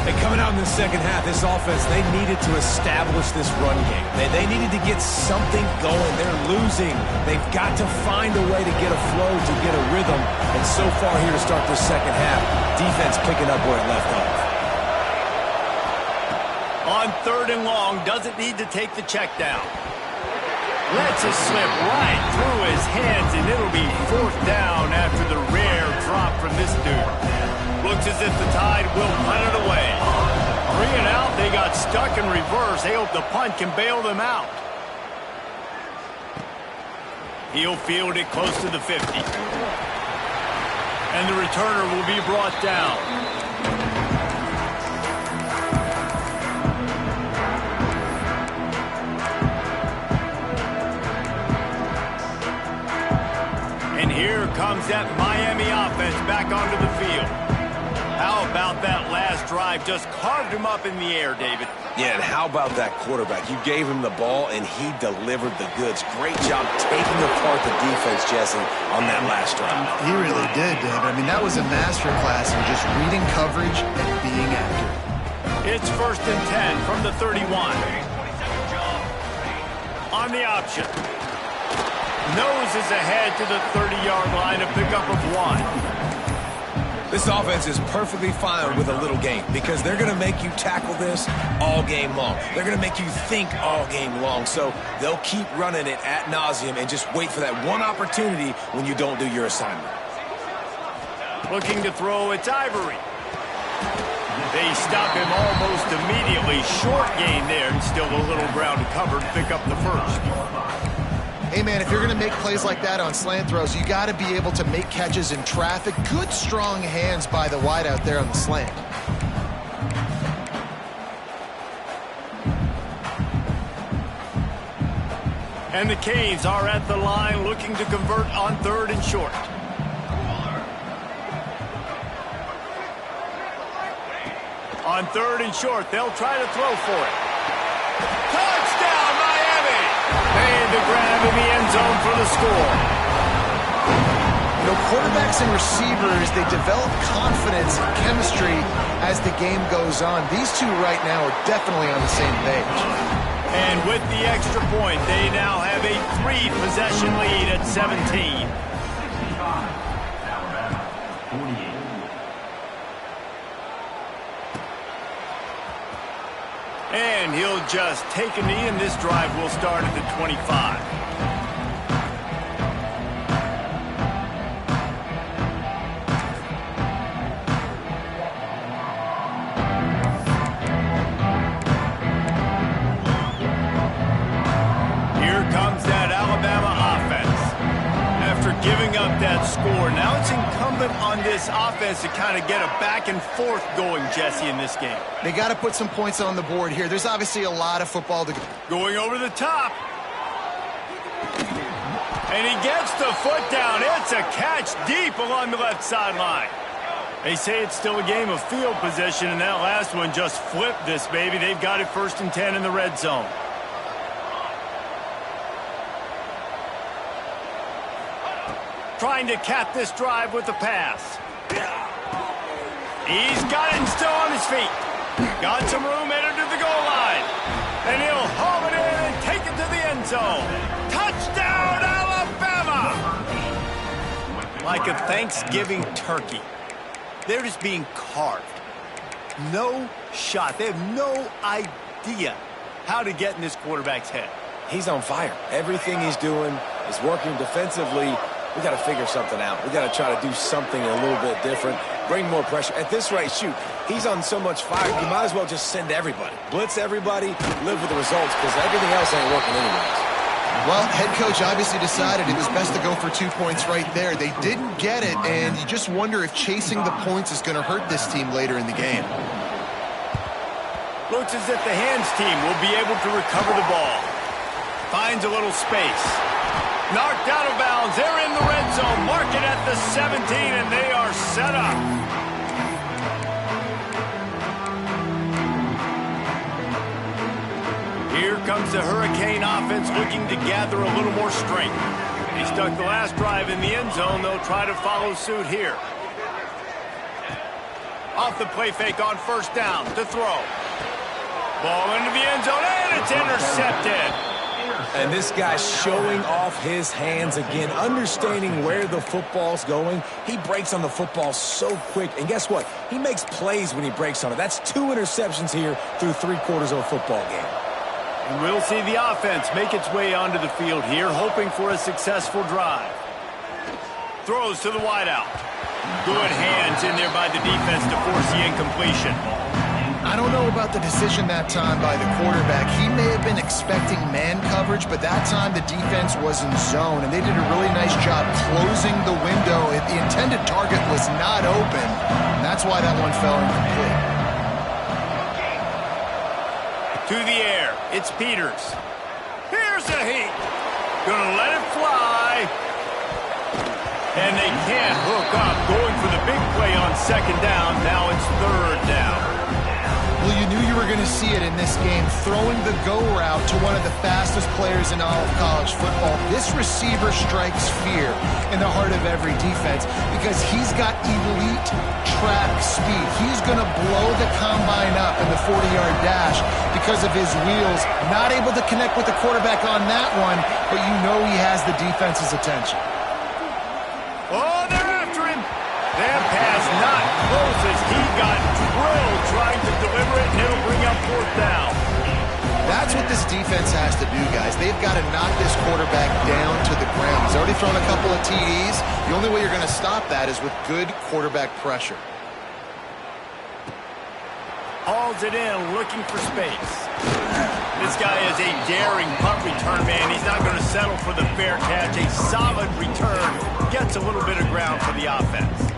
And coming out in the second half, this offense, they needed to establish this run game. They needed to get something going. They're losing. They've got to find a way to get a flow, to get a rhythm. And so far here to start this second half, defense picking up where it left off. On 3rd and long, doesn't need to take the check down. Lets it slip right through his hands, and it'll be 4th down after the rare drop from this dude. Looks as if the Tide will punt it away. 3 and out, they got stuck in reverse. They hope the punt can bail them out. He'll field it close to the 50. And the returner will be brought down. And here comes that Miami offense back onto the field. How about that last drive? Just carved him up in the air, David. Yeah, and how about that quarterback? You gave him the ball, and he delivered the goods. Great job taking apart the defense, Jesse, on that last drive. He really did, David. I mean, that was a masterclass in just reading coverage and being accurate. It's 1st and 10 from the 31. On the option. Noses ahead to the 30-yard line, a pickup of 1. This offense is perfectly fine with a little game because they're going to make you tackle this all game long. They're going to make you think all game long. So they'll keep running it ad nauseum and just wait for that one opportunity when you don't do your assignment. Looking to throw, it's Ivory. They stop him almost immediately. Short gain there, and still a little ground to cover to pick up the first. Hey, man, if you're going to make plays like that on slant throws, you got to be able to make catches in traffic. Good, strong hands by the wide out there on the slant. And the Canes are at the line looking to convert on 3rd and short. On 3rd and short, they'll try to throw for it. Touchdown, Miami! Made the grab in the end zone for the score. You know, quarterbacks and receivers, they develop confidence and chemistry as the game goes on. These two right now are definitely on the same page. And with the extra point, they now have a 3-possession lead at 17. And he'll just take a knee, and this drive will start at the 25. Here comes that Alabama offense. After giving up that score, now it's incumbent on this offense to kind of get a back and forth going, Jesse, in this game. They got to put some points on the board here. There's obviously a lot of football to go. Going over the top. And he gets the foot down. It's a catch deep along the left sideline. They say it's still a game of field position, and that last one just flipped this baby. They've got it 1st and 10 in the red zone. Trying to cap this drive with the pass. He's got it and still on his feet. Got some room headed to the goal line. And he'll haul it in and take it to the end zone. Touchdown, Alabama! Like a Thanksgiving turkey. They're just being carved. No shot. They have no idea how to get in this quarterback's head. He's on fire. Everything he's doing is working defensively. We got to figure something out. We got to try to do something a little bit different. Bring more pressure. At this rate, shoot, he's on so much fire, you might as well just send everybody. Blitz everybody, live with the results, because everything else ain't working anyways. Well, head coach obviously decided it was best to go for 2 points right there. They didn't get it, and you just wonder if chasing the points is going to hurt this team later in the game. Looks as if the hands team will be able to recover the ball. Finds a little space. Knocked out of bounds. They're in the red zone. Mark it at the 17, and they are set up. Here comes the Hurricane offense looking to gather a little more strength. They stuck the last drive in the end zone. They'll try to follow suit here. Off the play fake on 1st down to throw. Ball into the end zone, and it's intercepted. And this guy's showing off his hands again, understanding where the football's going. He breaks on the football so quick. And guess what? He makes plays when he breaks on it. That's 2 interceptions here through 3/4 of a football game. And we'll see the offense make its way onto the field here, hoping for a successful drive. Throws to the wideout. Good hands in there by the defense to force the incompletion. I don't know about the decision that time by the quarterback. He may have been expecting man coverage, but that time the defense was in zone, and they did a really nice job closing the window. The intended target was not open, and that's why that one fell incomplete. To the air, it's Peters. Here's a heat. Gonna let it fly. And they can't hook up. Going for the big play on second down. Now it's third down. Well, you knew you were going to see it in this game, throwing the go route to one of the fastest players in all of college football. This receiver strikes fear in the heart of every defense because he's got elite track speed. He's going to blow the combine up in the 40-yard dash because of his wheels. Not able to connect with the quarterback on that one, but you know he has the defense's attention. Oh, they're after him. That pass not close as he got drilled trying to deliver it, and it'll bring up fourth down. That's what this defense has to do, guys. They've got to knock this quarterback down to the ground. He's already thrown a couple of TDs. The only way you're going to stop that is with good quarterback pressure. Hauls it in, looking for space. This guy is a daring punt return man. He's not going to settle for the fair catch. A solid return. Gets a little bit of ground for the offense.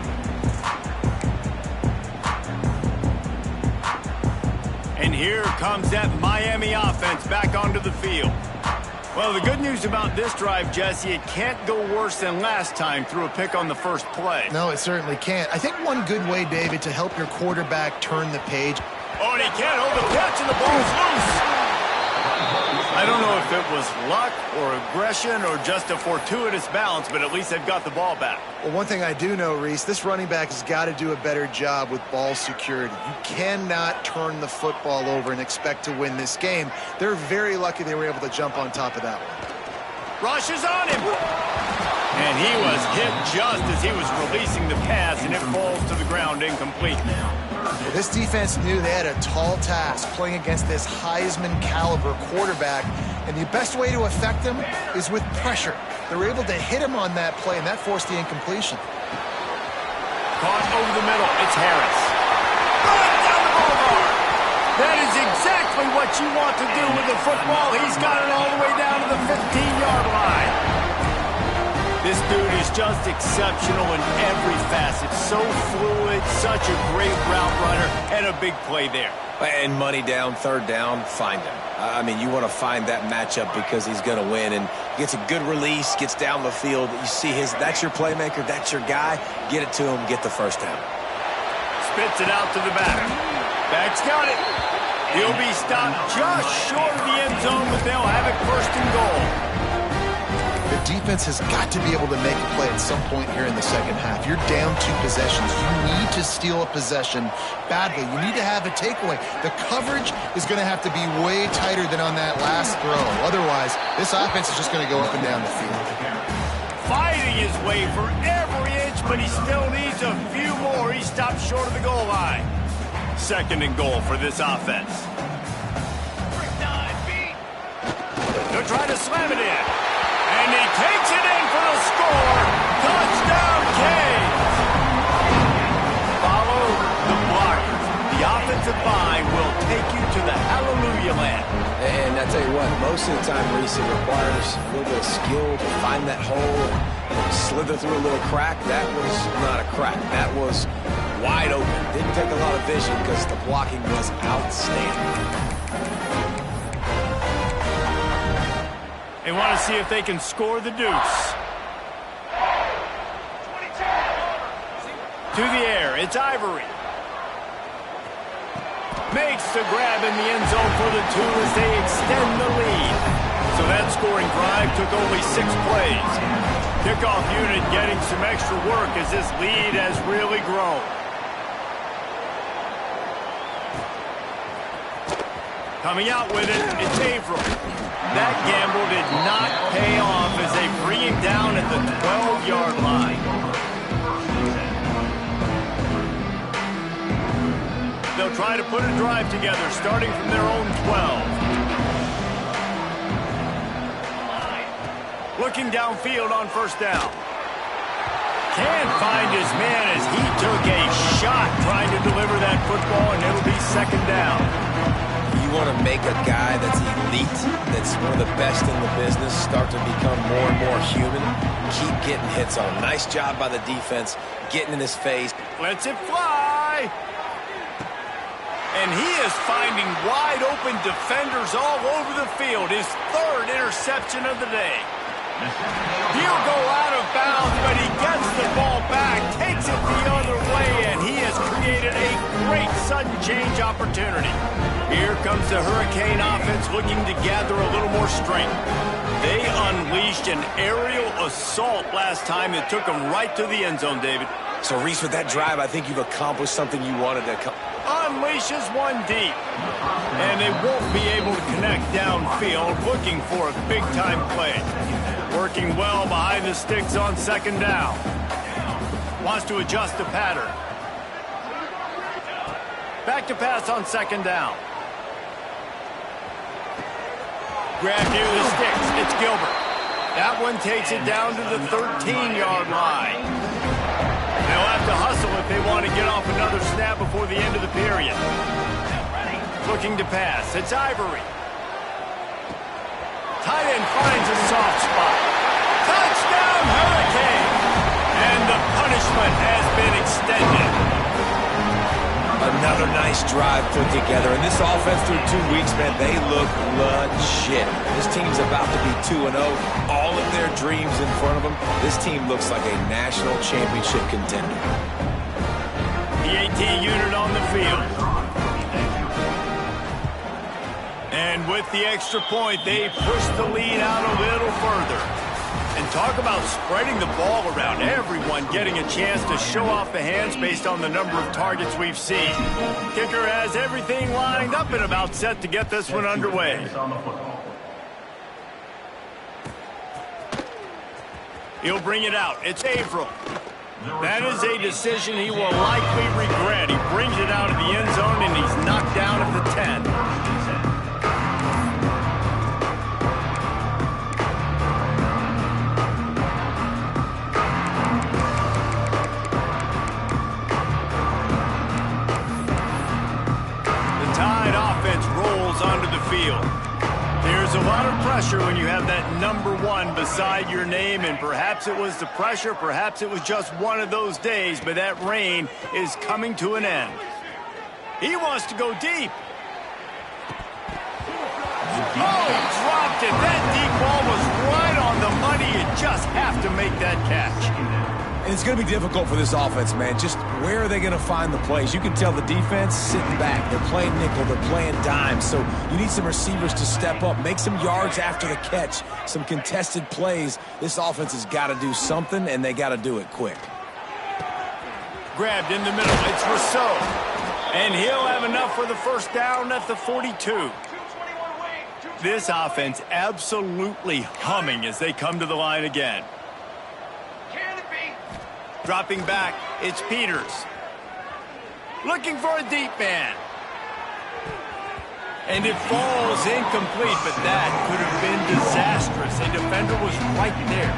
And here comes that Miami offense back onto the field. Well, the good news about this drive, Jesse, it can't go worse than last time through a pick on the first play. No, it certainly can't. I think one good way, David, to help your quarterback turn the page. Oh, and he can't hold the catch, and the ball's loose. I don't know if it was luck or aggression or just a fortuitous bounce, but at least they've got the ball back. Well, one thing I do know, Reese, this running back has got to do a better job with ball security. You cannot turn the football over and expect to win this game. They're very lucky they were able to jump on top of that one. Rush is on him. And he was hit just as he was releasing the pass, and it falls to the ground incomplete. Well, this defense knew they had a tall task playing against this Heisman-caliber quarterback, and the best way to affect him is with pressure. They were able to hit him on that play, and that forced the incompletion. Caught over the middle. It's Harris. Right down the boulevard. That is exactly what you want to do with the football. He's got it all the way down to the 15-yard line. This dude is just exceptional in every facet. So fluid, such a great route runner, and a big play there. And money down, third down, find him. I mean, you want to find that matchup because he's going to win. And gets a good release, gets down the field. You see that's your playmaker, that's your guy. Get it to him, get the first down. Spits it out to the back. Back's got it. He'll be stopped just short of the end zone, but they'll have it first and goal. The defense has got to be able to make a play at some point here in the second half. You're down 2 possessions. You need to steal a possession badly. You need to have a takeaway. The coverage is going to have to be way tighter than on that last throw. Otherwise, this offense is just going to go up and down the field. Fighting his way for every inch, but he still needs a few more. He stopped short of the goal line. Second and goal for this offense. They'll try to slam it in. And he takes it in for the score. Touchdown, Canes. Follow the blockers. The offensive line will take you to the hallelujah land. And I tell you what, most of the time, Reese, it requires a little bit of skill to find that hole and slither through a little crack. That was not a crack. That was wide open. Didn't take a lot of vision because the blocking was outstanding. They want to see if they can score the deuce. To the air, it's Ivory. Makes the grab in the end zone for the 2 as they extend the lead. So that scoring drive took only 6 plays. Kickoff unit getting some extra work as this lead has really grown. Coming out with it, it's Averill. That gamble did not pay off as they bring him down at the 12-yard line. They'll try to put a drive together starting from their own 12. Looking downfield on first down. Can't find his man as he took a shot trying to deliver that football, and it'll be second down. You want to make a guy that's elite, that's one of the best in the business, start to become more and more human. Keep getting hits on. Nice job by the defense, getting in his face. Lets it fly. And he is finding wide open defenders all over the field. His third interception of the day. He'll go out of bounds, but he gets the ball back, takes it the other way, and he has created a great sudden change opportunity. Here comes the Hurricane offense looking to gather a little more strength. They unleashed an aerial assault last time that took them right to the end zone, David. So, Reese, with that drive, I think you've accomplished something you wanted to accomplish. Unleashes one deep. And they won't be able to connect downfield, looking for a big-time play. Working well behind the sticks on second down. Wants to adjust the pattern. Back to pass on second down. Grab near the sticks. It's Gilbert. That one takes it down to the 13-yard line. They'll have to hustle if they want to get off another snap before the end of the period. Looking to pass. It's Ivory. Tight end finds a soft spot. Touchdown, Hurricane! And the punishment has been extended. Another nice drive put together. And this offense through 2 weeks, man, they look legit. This team's about to be 2-0. All of their dreams in front of them. This team looks like a national championship contender. The AT unit on the field. And with the extra point, they push the lead out a little further. And talk about spreading the ball around. Everyone getting a chance to show off the hands based on the number of targets we've seen. Kicker has everything lined up and about set to get this one underway. He'll bring it out. It's Averill. That is a decision he will likely regret. He brings it out of the end zone, and he's knocked down at the 10. Onto the field. There's a lot of pressure when you have that number 1 beside your name, and perhaps it was the pressure, perhaps it was just one of those days, but that rain is coming to an end. He wants to go deep. Oh, he dropped it. That deep ball was right on the money. You just have to make that catch. And it's going to be difficult for this offense, man. Just where are they going to find the plays? You can tell the defense sitting back. They're playing nickel. They're playing dime. So you need some receivers to step up, make some yards after the catch, some contested plays. This offense has got to do something, and they got to do it quick. Grabbed in the middle. It's Rousseau. And he'll have enough for the first down at the 42. This offense absolutely humming as they come to the line again. Dropping back, it's Peters. Looking for a deep man. And it falls incomplete, but that could have been disastrous. A defender was right there.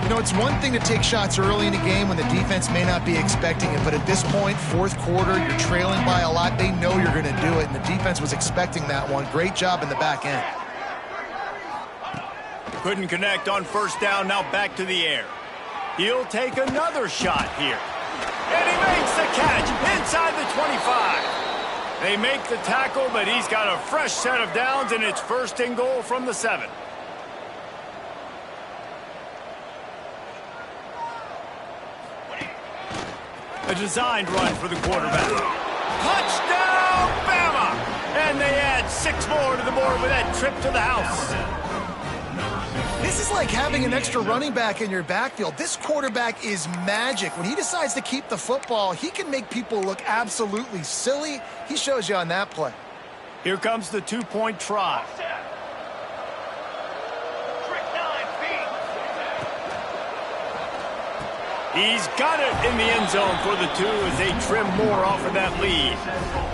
You know, it's one thing to take shots early in a game when the defense may not be expecting it, but at this point, fourth quarter, you're trailing by a lot. They know you're going to do it, and the defense was expecting that one. Great job in the back end. Couldn't connect on first down, now back to the air. He'll take another shot here. And he makes the catch inside the 25. They make the tackle, but he's got a fresh set of downs, and it's first and goal from the 7. A designed run for the quarterback. Touchdown, Bama! And they add 6 more to the board with that trip to the house. This is like having an extra running back in your backfield. This quarterback is magic. When he decides to keep the football, he can make people look absolutely silly. He shows you on that play. Here comes the 2-point try. He's got it in the end zone for the 2 as they trim more off of that lead.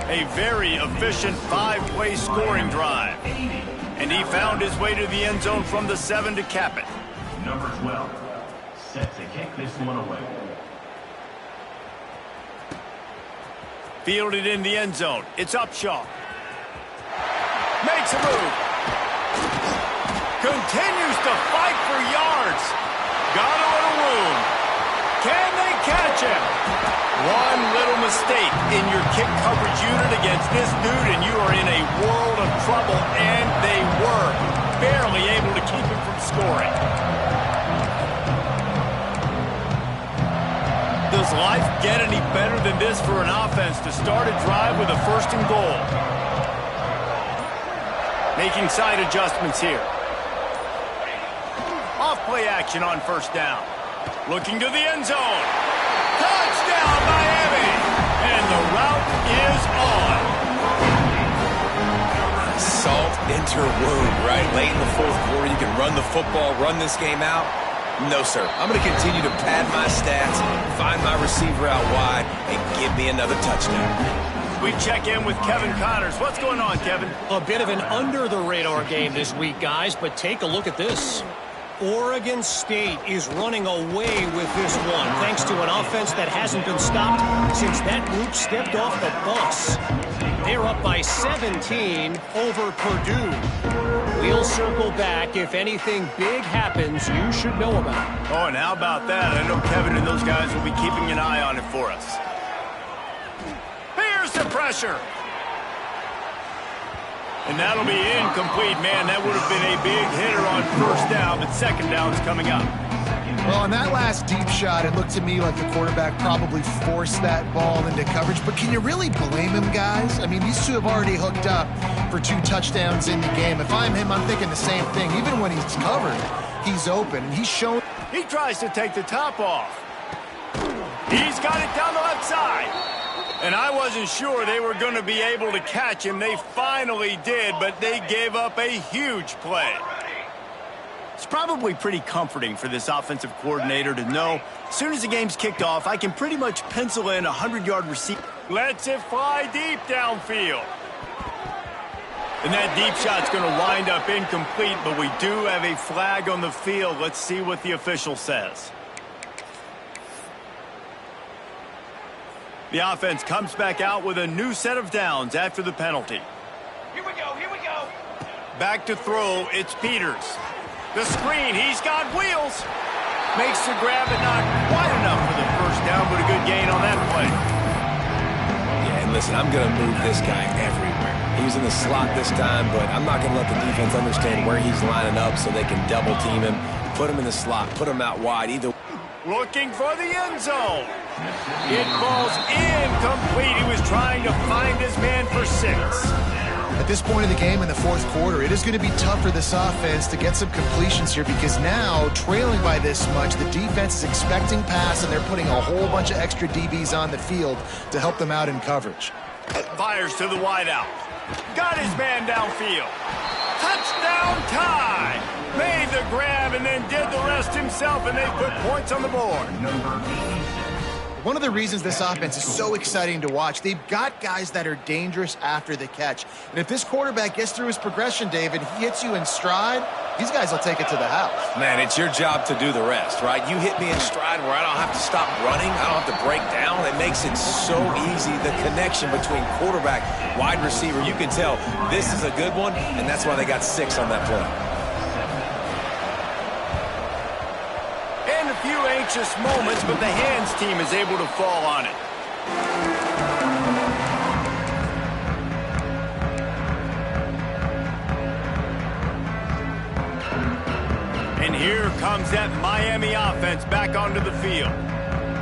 A very efficient 5-play scoring drive. And he found his way to the end zone from the 7 to cap it. Number 12, set to kick this one away. Fielded in the end zone. It's Upshaw. Makes a move. Continues to fight for yards. Got a little room. Can they catch him? One little mistake in your kick coverage unit against this dude, and you are in a world of trouble, and they were barely able to keep him from scoring. Does life get any better than this for an offense to start a drive with a 1st and goal? Making side adjustments here. Off play action on 1st down. Looking to the end zone. Touchdown, Miami! And the route is on. Salt into her wound, right? Late in the 4th quarter, you can run the football, run this game out. No, sir. I'm going to continue to pad my stats, find my receiver out wide, and give me another touchdown. We check in with Kevin Connors. What's going on, Kevin? A bit of an under-the-radar game this week, guys, but take a look at this. Oregon State is running away with this one, thanks to an offense that hasn't been stopped since that group stepped off the bus. They're up by 17 over Purdue. We'll circle back if anything big happens you should know about. Oh, and how about that? I know Kevin and those guys will be keeping an eye on it for us. Here's the pressure. And that'll be incomplete, man. That would have been a big hitter on 1st down, but 2nd down's coming up. Well, on that last deep shot, it looked to me like the quarterback probably forced that ball into coverage. But can you really blame him, guys? I mean, these two have already hooked up for 2 touchdowns in the game. If I'm him, I'm thinking the same thing. Even when he's covered, he's open, and he's shown. He tries to take the top off. He's got it down the left side. And I wasn't sure they were going to be able to catch him. They finally did, but they gave up a huge play. It's probably pretty comforting for this offensive coordinator to know as soon as the game's kicked off, I can pretty much pencil in a 100-yard receiver. Lets it fly deep downfield. And that deep shot's going to wind up incomplete, but we do have a flag on the field. Let's see what the official says. The offense comes back out with a new set of downs after the penalty. Here we go, here we go. Back to throw, it's Peters. The screen, he's got wheels. Makes the grab, but not quite enough for the 1st down, but a good gain on that play. Yeah, and listen, I'm going to move this guy everywhere. He was in the slot this time, but I'm not going to let the defense understand where he's lining up so they can double team him, put him in the slot, put him out wide, either. Looking for the end zone. It falls incomplete. He was trying to find his man for 6. At this point in the game in the 4th quarter, it is going to be tough for this offense to get some completions here because now, trailing by this much, the defense is expecting pass, and they're putting a whole bunch of extra DBs on the field to help them out in coverage. Fires to the wideout. Got his man downfield. Touchdown tie. Made the grab and then did the rest himself, and they put points on the board. One of the reasons this offense is so exciting to watch, they've got guys that are dangerous after the catch. And if this quarterback gets through his progression, David, he hits you in stride, these guys will take it to the house. Man, it's your job to do the rest, right? You hit me in stride where I don't have to stop running. I don't have to break down. It makes it so easy. The connection between quarterback, wide receiver, you can tell this is a good one, and that's why they got 6 on that play. Few anxious moments, but the hands team is able to fall on it. And here comes that Miami offense back onto the field.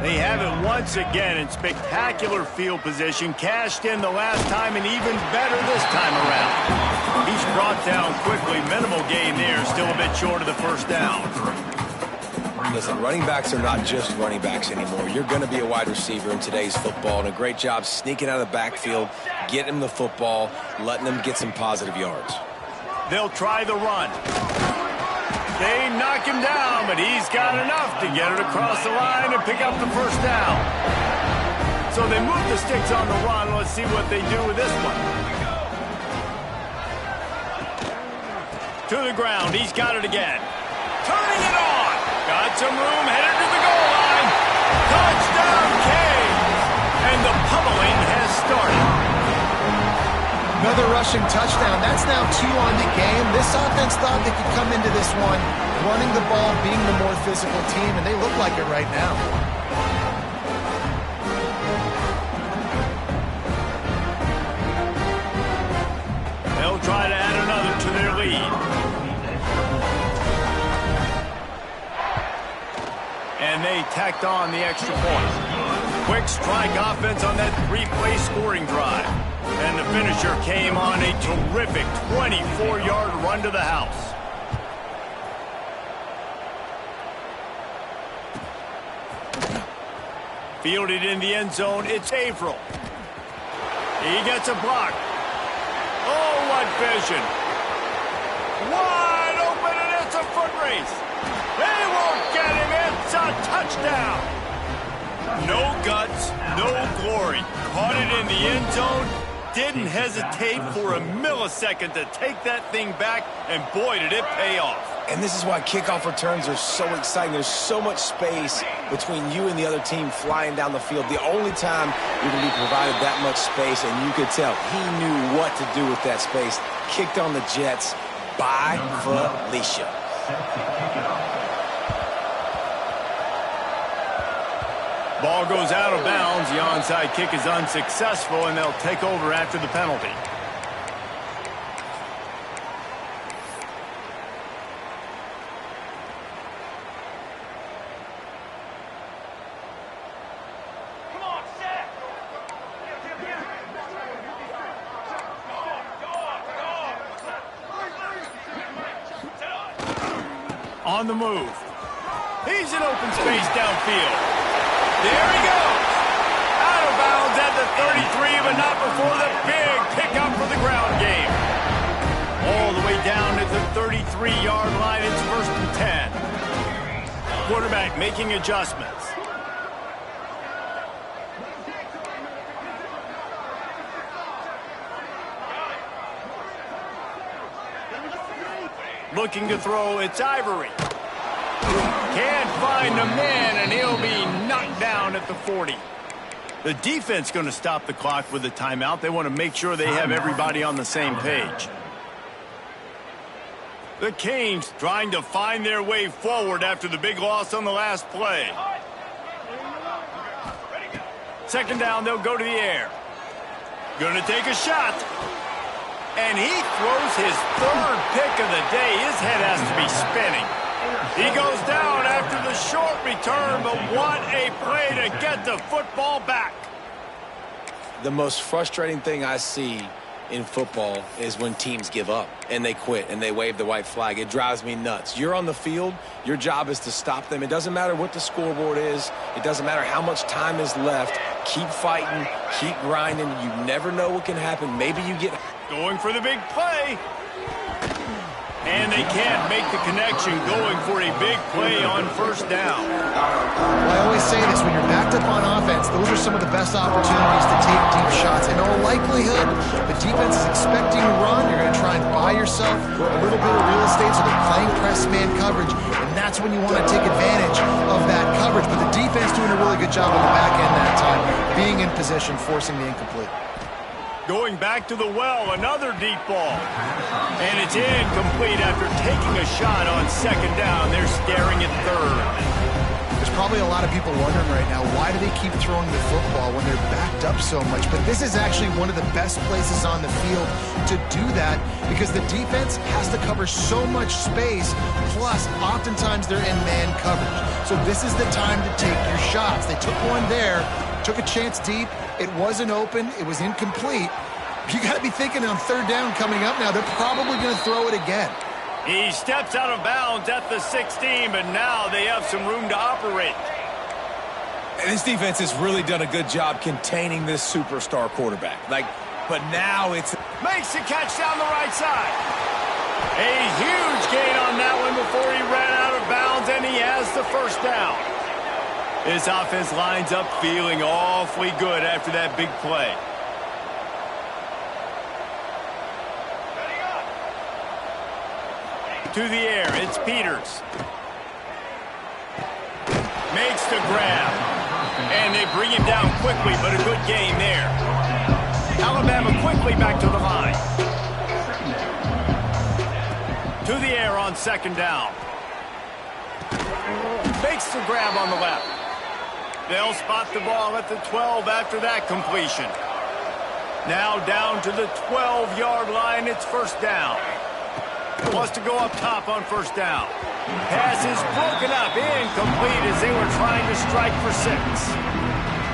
They have it once again in spectacular field position, cashed in the last time and even better this time around. He's brought down quickly, minimal gain there, still a bit short of the 1st down. Listen, running backs are not just running backs anymore. You're going to be a wide receiver in today's football, and a great job sneaking out of the backfield, getting him the football, letting them get some positive yards. They'll try the run. They knock him down, but he's got enough to get it across the line and pick up the 1st down. So they move the sticks on the run. Let's see what they do with this one. To the ground. He's got it again. Turning it on. started. Another rushing touchdown. That's now 2 on the game. This offense thought they could come into this one running the ball, being the more physical team, and they look like it right now. They'll try to add another to their lead. And they tacked on the extra point. Quick strike offense on that 3-play scoring drive. And the finisher came on a terrific 24-yard run to the house. Fielded in the end zone, it's Averill. He gets a block. Oh, what vision. Wide open, and it's a foot race. They won't get him. It's a touchdown. No guts, no glory. Caught it in the end zone. Didn't hesitate for a millisecond to take that thing back, and boy, did it pay off. And this is why kickoff returns are so exciting. There's so much space between you and the other team flying down the field. The only time you're going to be provided that much space, and you could tell he knew what to do with that space. Kicked on the Jets by Felicia. Ball goes out of bounds. The onside kick is unsuccessful, and they'll take over after the penalty. Come on, set. On the move. He's in open space downfield. There he goes. Out of bounds at the 33, but not before the big pickup for the ground game. All the way down at the 33-yard line. It's 1st and 10. Quarterback making adjustments. Looking to throw, it's Ivory. Can't find a man, and he'll be knocked down at the 40. The defense going to stop the clock with a timeout. They want to make sure they have everybody on the same page. The Canes trying to find their way forward after the big loss on the last play. 2nd down, they'll go to the air. Going to take a shot. And he throws his 3rd pick of the day. His head has to be spinning. He goes down after the short return, but what a play to get the football back. The most frustrating thing I see in football is when teams give up and they quit and they wave the white flag. It drives me nuts. You're on the field. Your job is to stop them. It doesn't matter what the scoreboard is. It doesn't matter how much time is left. Keep fighting. Keep grinding. You never know what can happen. Maybe you get... Going for the big play. And they can't make the connection, going for a big play on 1st down. Well, I always say this, when you're backed up on offense, those are some of the best opportunities to take deep shots. In all likelihood, the defense is expecting a run. You're going to try and buy yourself a little bit of real estate, so they're playing press man coverage, and that's when you want to take advantage of that coverage. But the defense doing a really good job on the back end that time, being in position, forcing the incomplete. Going back to the well, another deep ball. And it's incomplete after taking a shot on 2nd down. They're staring at 3rd. There's probably a lot of people wondering right now, why do they keep throwing the football when they're backed up so much? But this is actually one of the best places on the field to do that, because the defense has to cover so much space, plus oftentimes they're in man coverage. So this is the time to take your shots. They took one there, took a chance deep. It wasn't open. It was incomplete. You got to be thinking on 3rd down coming up now, they're probably going to throw it again. He steps out of bounds at the 16, but now they have some room to operate. And this defense has really done a good job containing this superstar quarterback. But now it's... Makes the catch down the right side. A huge gain on that one before he ran out of bounds, and he has the 1st down. This offense lines up feeling awfully good after that big play. To the air, it's Peters. Makes the grab. And they bring him down quickly, but a good game there. quickly back to the line. To the air on second down. Makes the grab on the left. They'll spot the ball at the 12 after that completion. Now down to the 12-yard line. It's first down. Wants to go up top on first down. Pass is broken up, incomplete as they were trying to strike for 6.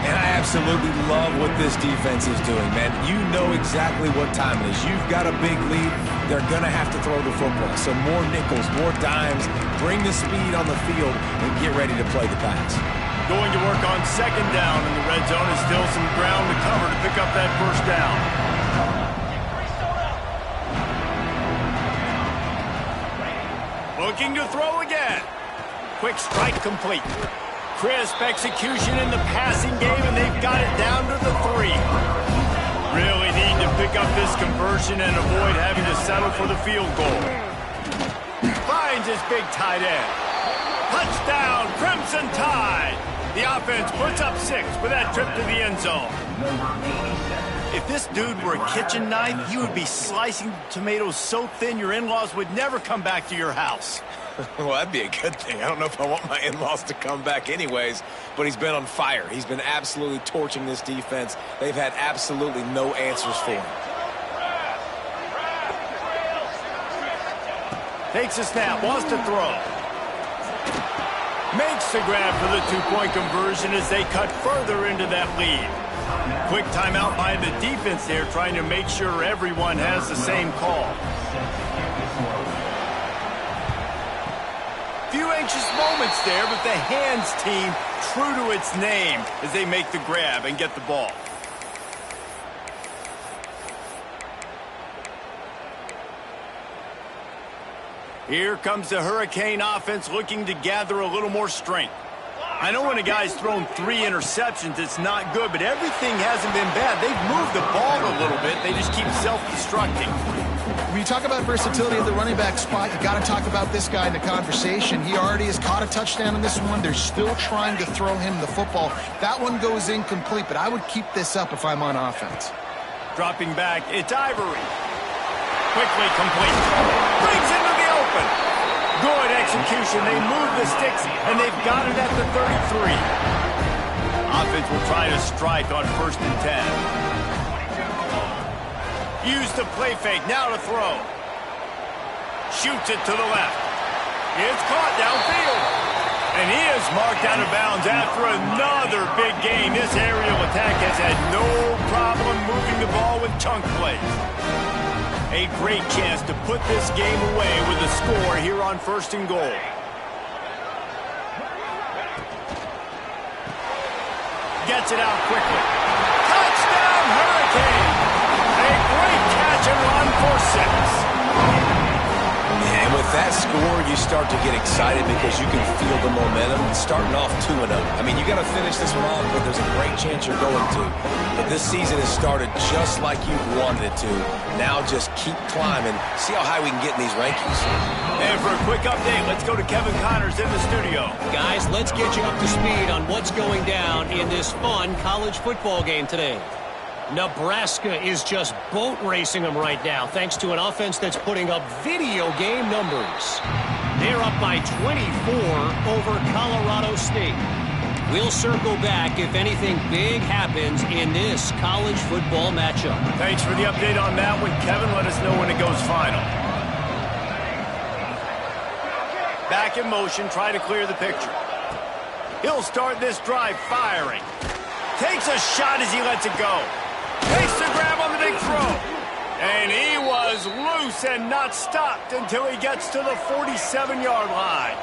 And I absolutely love what this defense is doing, man. You know exactly what time it is. You've got a big lead. They're going to have to throw the football. So more nickels, more dimes. Bring the speed on the field and get ready to play the pass. Going to work on second down, and the red zone is still some ground to cover to pick up that first down. Looking to throw again. Quick strike complete. Crisp execution in the passing game, and they've got it down to the 3. Really need to pick up this conversion and avoid having to settle for the field goal. Finds his big tight end. Touchdown, Crimson Tide. The offense puts up 6 with that trip to the end zone. If this dude were a kitchen knife, he would be slicing tomatoes so thin your in-laws would never come back to your house. Well, that'd be a good thing. I don't know if I want my in-laws to come back anyways, but he's been on fire. He's been absolutely torching this defense. They've had absolutely no answers for him. Takes a snap, wants to throw. Makes the grab for the 2-point conversion as they cut further into that lead. Quick timeout by the defense there, trying to make sure everyone has the same call. Few anxious moments there, but the hands team true to its name as they make the grab and get the ball. Here comes the Hurricane offense looking to gather a little more strength. I know when a guy's thrown 3 interceptions, it's not good, but everything hasn't been bad. They've moved the ball a little bit. They just keep self-destructing. When you talk about versatility at the running back spot, you got to talk about this guy in the conversation. He already has caught a touchdown in this one. They're still trying to throw him the football. That one goes incomplete, but I would keep this up if I'm on offense. Dropping back, it's Ivory. Quickly complete. Brings into the open. Good execution. They move the sticks, and they've got it at the 33. Offense will try to strike on 1st and 10. Use the play fake, now to throw. Shoots it to the left. It's caught downfield. And he is marked out of bounds after another big gain. This aerial attack has had no problem moving the ball with chunk plays. A great chance to put this game away with a score here on 1st and goal. Gets it out quickly. Touchdown, Hurricane! A great catch and run for 6. And with that score, you start to get excited because you can feel the momentum starting off 2-0. I mean, you got to finish this one off, but there's a great chance you're going to. But this season has started just like you wanted it to. Now just keep climbing. See how high we can get in these rankings. And for a quick update, let's go to Kevin Connors in the studio. Guys, let's get you up to speed on what's going down in this fun college football game today. Nebraska is just boat racing them right now, thanks to an offense that's putting up video game numbers. They're up by 24 over Colorado State. We'll circle back if anything big happens in this college football matchup. Thanks for the update on that one, Kevin. Let us know when it goes final. Back in motion, try to clear the picture. He'll start this drive firing. Takes a shot as he lets it go. Takes the grab on the big throw. And he was loose and not stopped until he gets to the 47-yard line.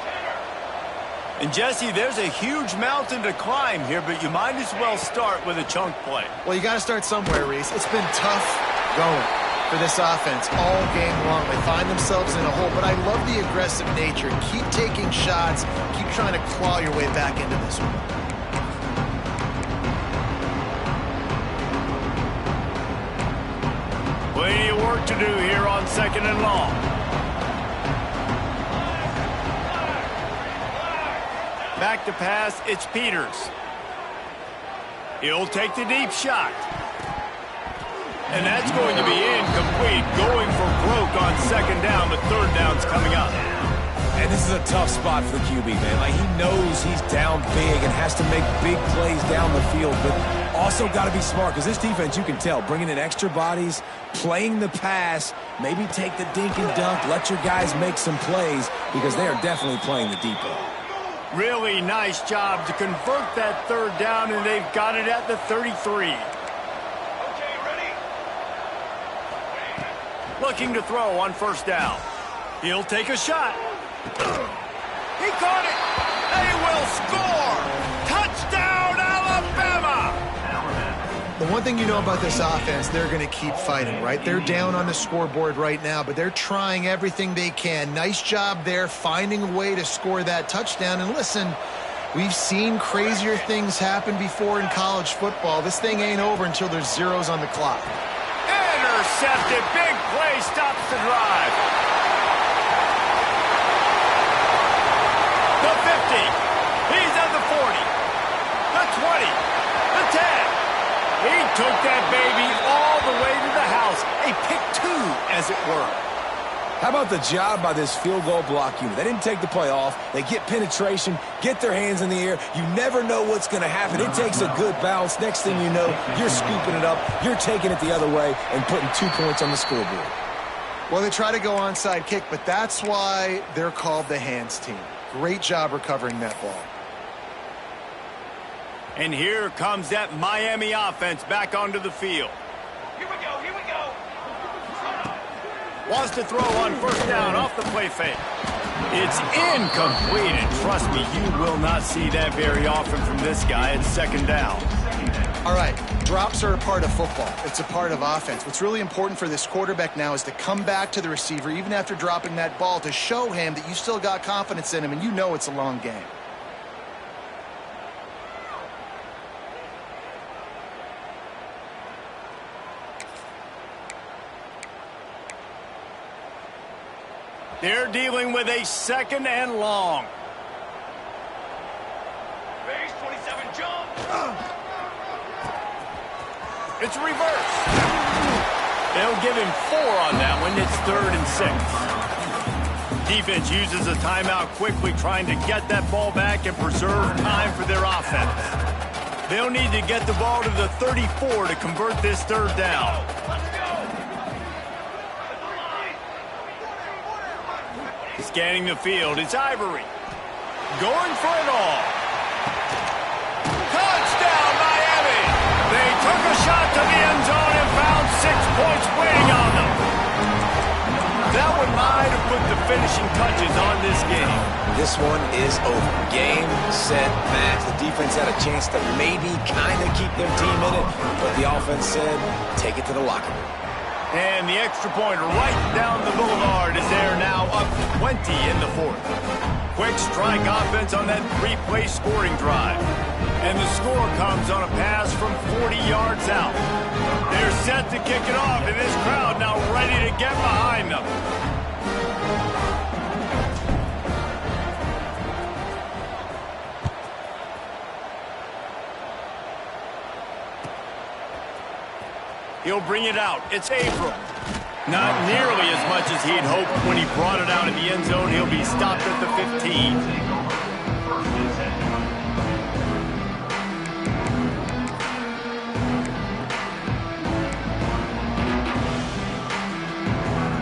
And, Jesse, there's a huge mountain to climb here, but you might as well start with a chunk play. Well, you got to start somewhere, Reese. It's been tough going for this offense all game long. They find themselves in a hole, but I love the aggressive nature. Keep taking shots. Keep trying to claw your way back into this one. Plenty of work to do here on 2nd and long. Back to pass, it's Peters. He'll take the deep shot. And that's going to be incomplete, going for broke on second down, but third down's coming up. And this is a tough spot for the QB, man. Like, he knows he's down big and has to make big plays down the field, but also got to be smart because this defense, you can tell, bringing in extra bodies, playing the pass, maybe take the dink and dunk, let your guys make some plays because they are definitely playing the deep end. Really nice job to convert that third down, and they've got it at the 33. Looking to throw on first down. He'll take a shot. He caught it. They will score. Touchdown, Alabama. The one thing you know about this offense, they're going to keep fighting, right? They're down on the scoreboard right now, but they're trying everything they can. Nice job there, finding a way to score that touchdown. And listen, we've seen crazier things happen before in college football. This thing ain't over until there's zeros on the clock. Intercepted. Big play stops the drive. The 50. He's at the 40. The 20. The 10. He took that baby all the way to the house. A pick two, as it were. How about the job by this field goal block unit? They didn't take the play off. They get penetration, get their hands in the air. You never know what's going to happen. It takes a good bounce. Next thing you know, you're scooping it up. You're taking it the other way and putting 2 points on the scoreboard. Well, they try to go onside kick, but that's why they're called the hands team. Great job recovering that ball. And here comes that Miami offense back onto the field. Here we go, here we go. Wants to throw on first down off the play fake. It's incomplete, and trust me, you will not see that very often from this guy at second down. All right, drops are a part of football. It's a part of offense. What's really important for this quarterback now is to come back to the receiver, even after dropping that ball, to show him that you still got confidence in him, and you know it's a long game. They're dealing with a second and long. Base 27, jump. It's reverse. They'll give him 4 on that one. It's 3rd and 6. Defense uses a timeout quickly, trying to get that ball back and preserve time for their offense. They'll need to get the ball to the 34 to convert this third down. Scanning the field, it's Ivory. Going for it all. Touchdown, Miami! They took a shot to the end zone and found 6 points waiting on them. That one might have put the finishing touches on this game. This one is over. Game, set, match. The defense had a chance to maybe kind of keep their team in it, but the offense said, take it to the locker room. And the extra point right down the boulevard is there now, up 20 in the 4th. Quick strike offense on that 3-play scoring drive. And the score comes on a pass from 40 yards out. They're set to kick it off, and this crowd now ready to get behind them. He'll bring it out. It's April. Not nearly as much as he'd hoped when he brought it out in the end zone. He'll be stopped at the 15.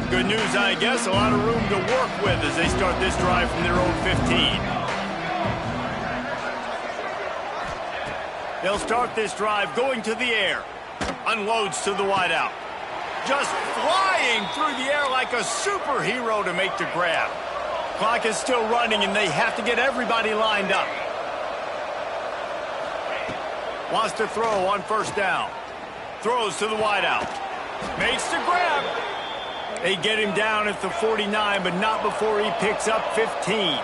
Good news, I guess. A lot of room to work with as they start this drive from their own 15. They'll start this drive going to the air. Unloads to the wideout. Just flying through the air like a superhero to make the grab. Clock is still running, and they have to get everybody lined up. Wants to throw on first down. Throws to the wideout. Makes the grab. They get him down at the 49, but not before he picks up 15.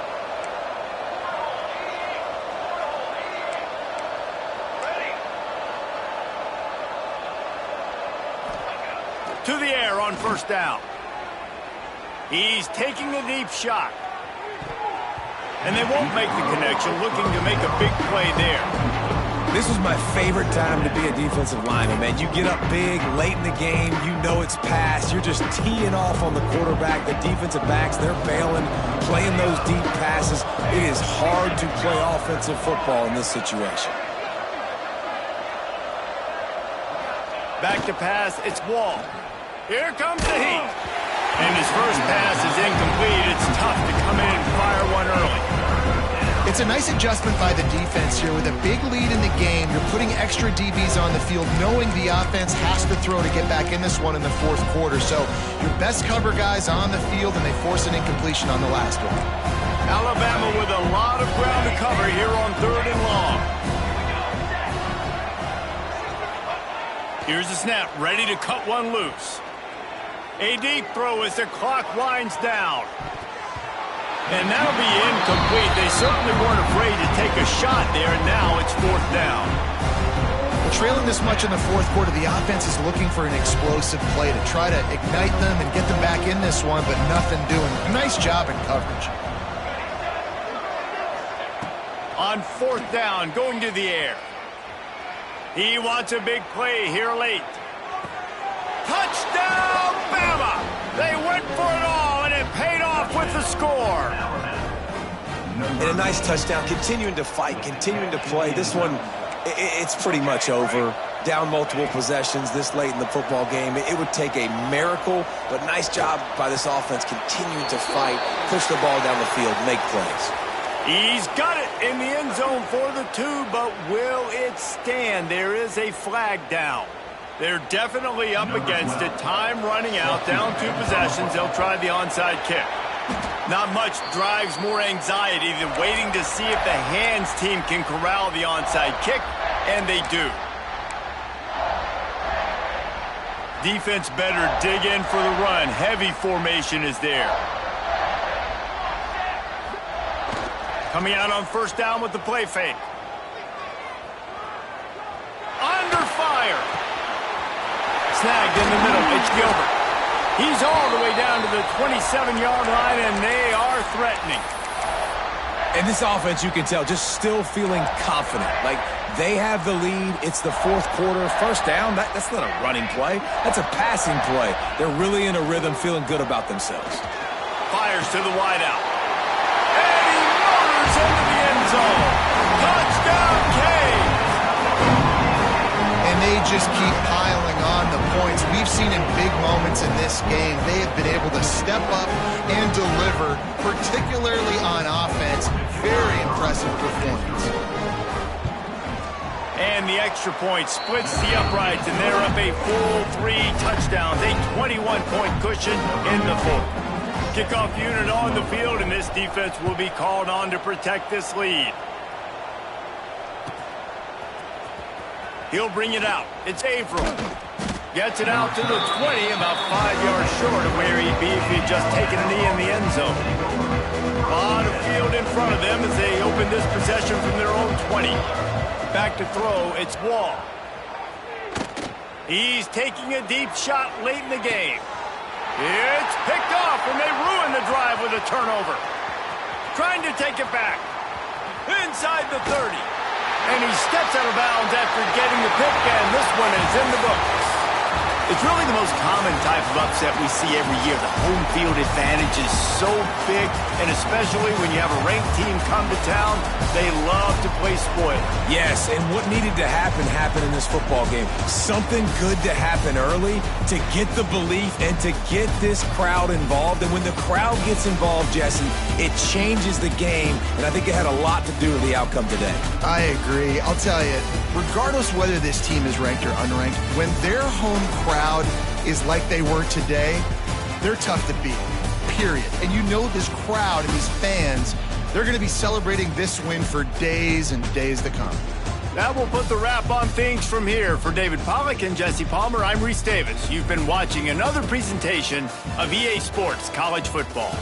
To the air on first down. He's taking the deep shot. And they won't make the connection, looking to make a big play there. This was my favorite time to be a defensive lineman, man. You get up big, late in the game, you know it's past. You're just teeing off on the quarterback. The defensive backs, they're bailing, playing those deep passes. It is hard to play offensive football in this situation. Back to pass, it's Wall. Here comes the heat. And his first pass is incomplete. It's tough to come in and fire one early. It's a nice adjustment by the defense here. With a big lead in the game, you're putting extra DBs on the field, knowing the offense has to throw to get back in this one in the fourth quarter. So your best cover guys on the field, and they force an incompletion on the last one. Alabama with a lot of ground to cover here on 3rd and long. Here's the snap, ready to cut one loose. A deep throw as the clock winds down. And that'll be incomplete. They certainly weren't afraid to take a shot there, and now it's 4th down. Well, trailing this much in the fourth quarter, the offense is looking for an explosive play to try to ignite them and get them back in this one, but nothing doing. Nice job in coverage. On 4th down, going to the air. He wants a big play here late. Touchdown, Bama! They went for it all, and it paid off with the score. And a nice touchdown, continuing to fight, continuing to play. This one, it's pretty much over. Down multiple possessions this late in the football game. It would take a miracle, but nice job by this offense continuing to fight, push the ball down the field, make plays. He's got it in the end zone for the 2, but will it stand? There is a flag down. They're definitely up against it. Time running out, down 2 possessions. They'll try the onside kick. Not much drives more anxiety than waiting to see if the hands team can corral the onside kick, and they do. Defense better dig in for the run. Heavy formation is there. Coming out on 1st down with the play fake. Under fire. Snagged in the middle. It's Gilbert. He's all the way down to the 27-yard line, and they are threatening. And this offense, you can tell, just still feeling confident. Like, they have the lead. It's the fourth quarter. 1st down, that's not a running play. That's a passing play. They're really in a rhythm, feeling good about themselves. Fires to the wideout. And he motors into the end zone. Touchdown, Cade. And they just keep piling on the points. We've seen in big moments in this game, they have been able to step up and deliver, particularly on offense. Very impressive performance. And the extra point splits the uprights, and they're up a full 3 touchdowns, a 21-point cushion in the fourth. Kickoff unit on the field, and this defense will be called on to protect this lead. He'll bring it out. It's Averill. Gets it out to the 20, about 5 yards short of where he'd be if he'd just taken a knee in the end zone. A lot of field in front of them as they open this possession from their own 20. Back to throw, it's Wall. He's taking a deep shot late in the game. It's picked off, and they ruin the drive with a turnover. Trying to take it back. Inside the 30. And he steps out of bounds after getting the pick, and this one is in the books. It's really the most common type of upset we see every year. The home field advantage is so big, and especially when you have a ranked team come to town, they love to play spoiler. Yes, and what needed to happen happened in this football game. Something good to happen early to get the belief and to get this crowd involved. And when the crowd gets involved, Jesse, it changes the game, and I think it had a lot to do with the outcome today. I agree. I'll tell you, regardless whether this team is ranked or unranked, when their home crowd is like they were today, they're tough to beat, period. And you know this crowd and these fans, they're going to be celebrating this win for days and days to come. That will put the wrap on things from here. For David Pollack and Jesse Palmer, I'm Reese Davis. You've been watching another presentation of EA Sports College Football.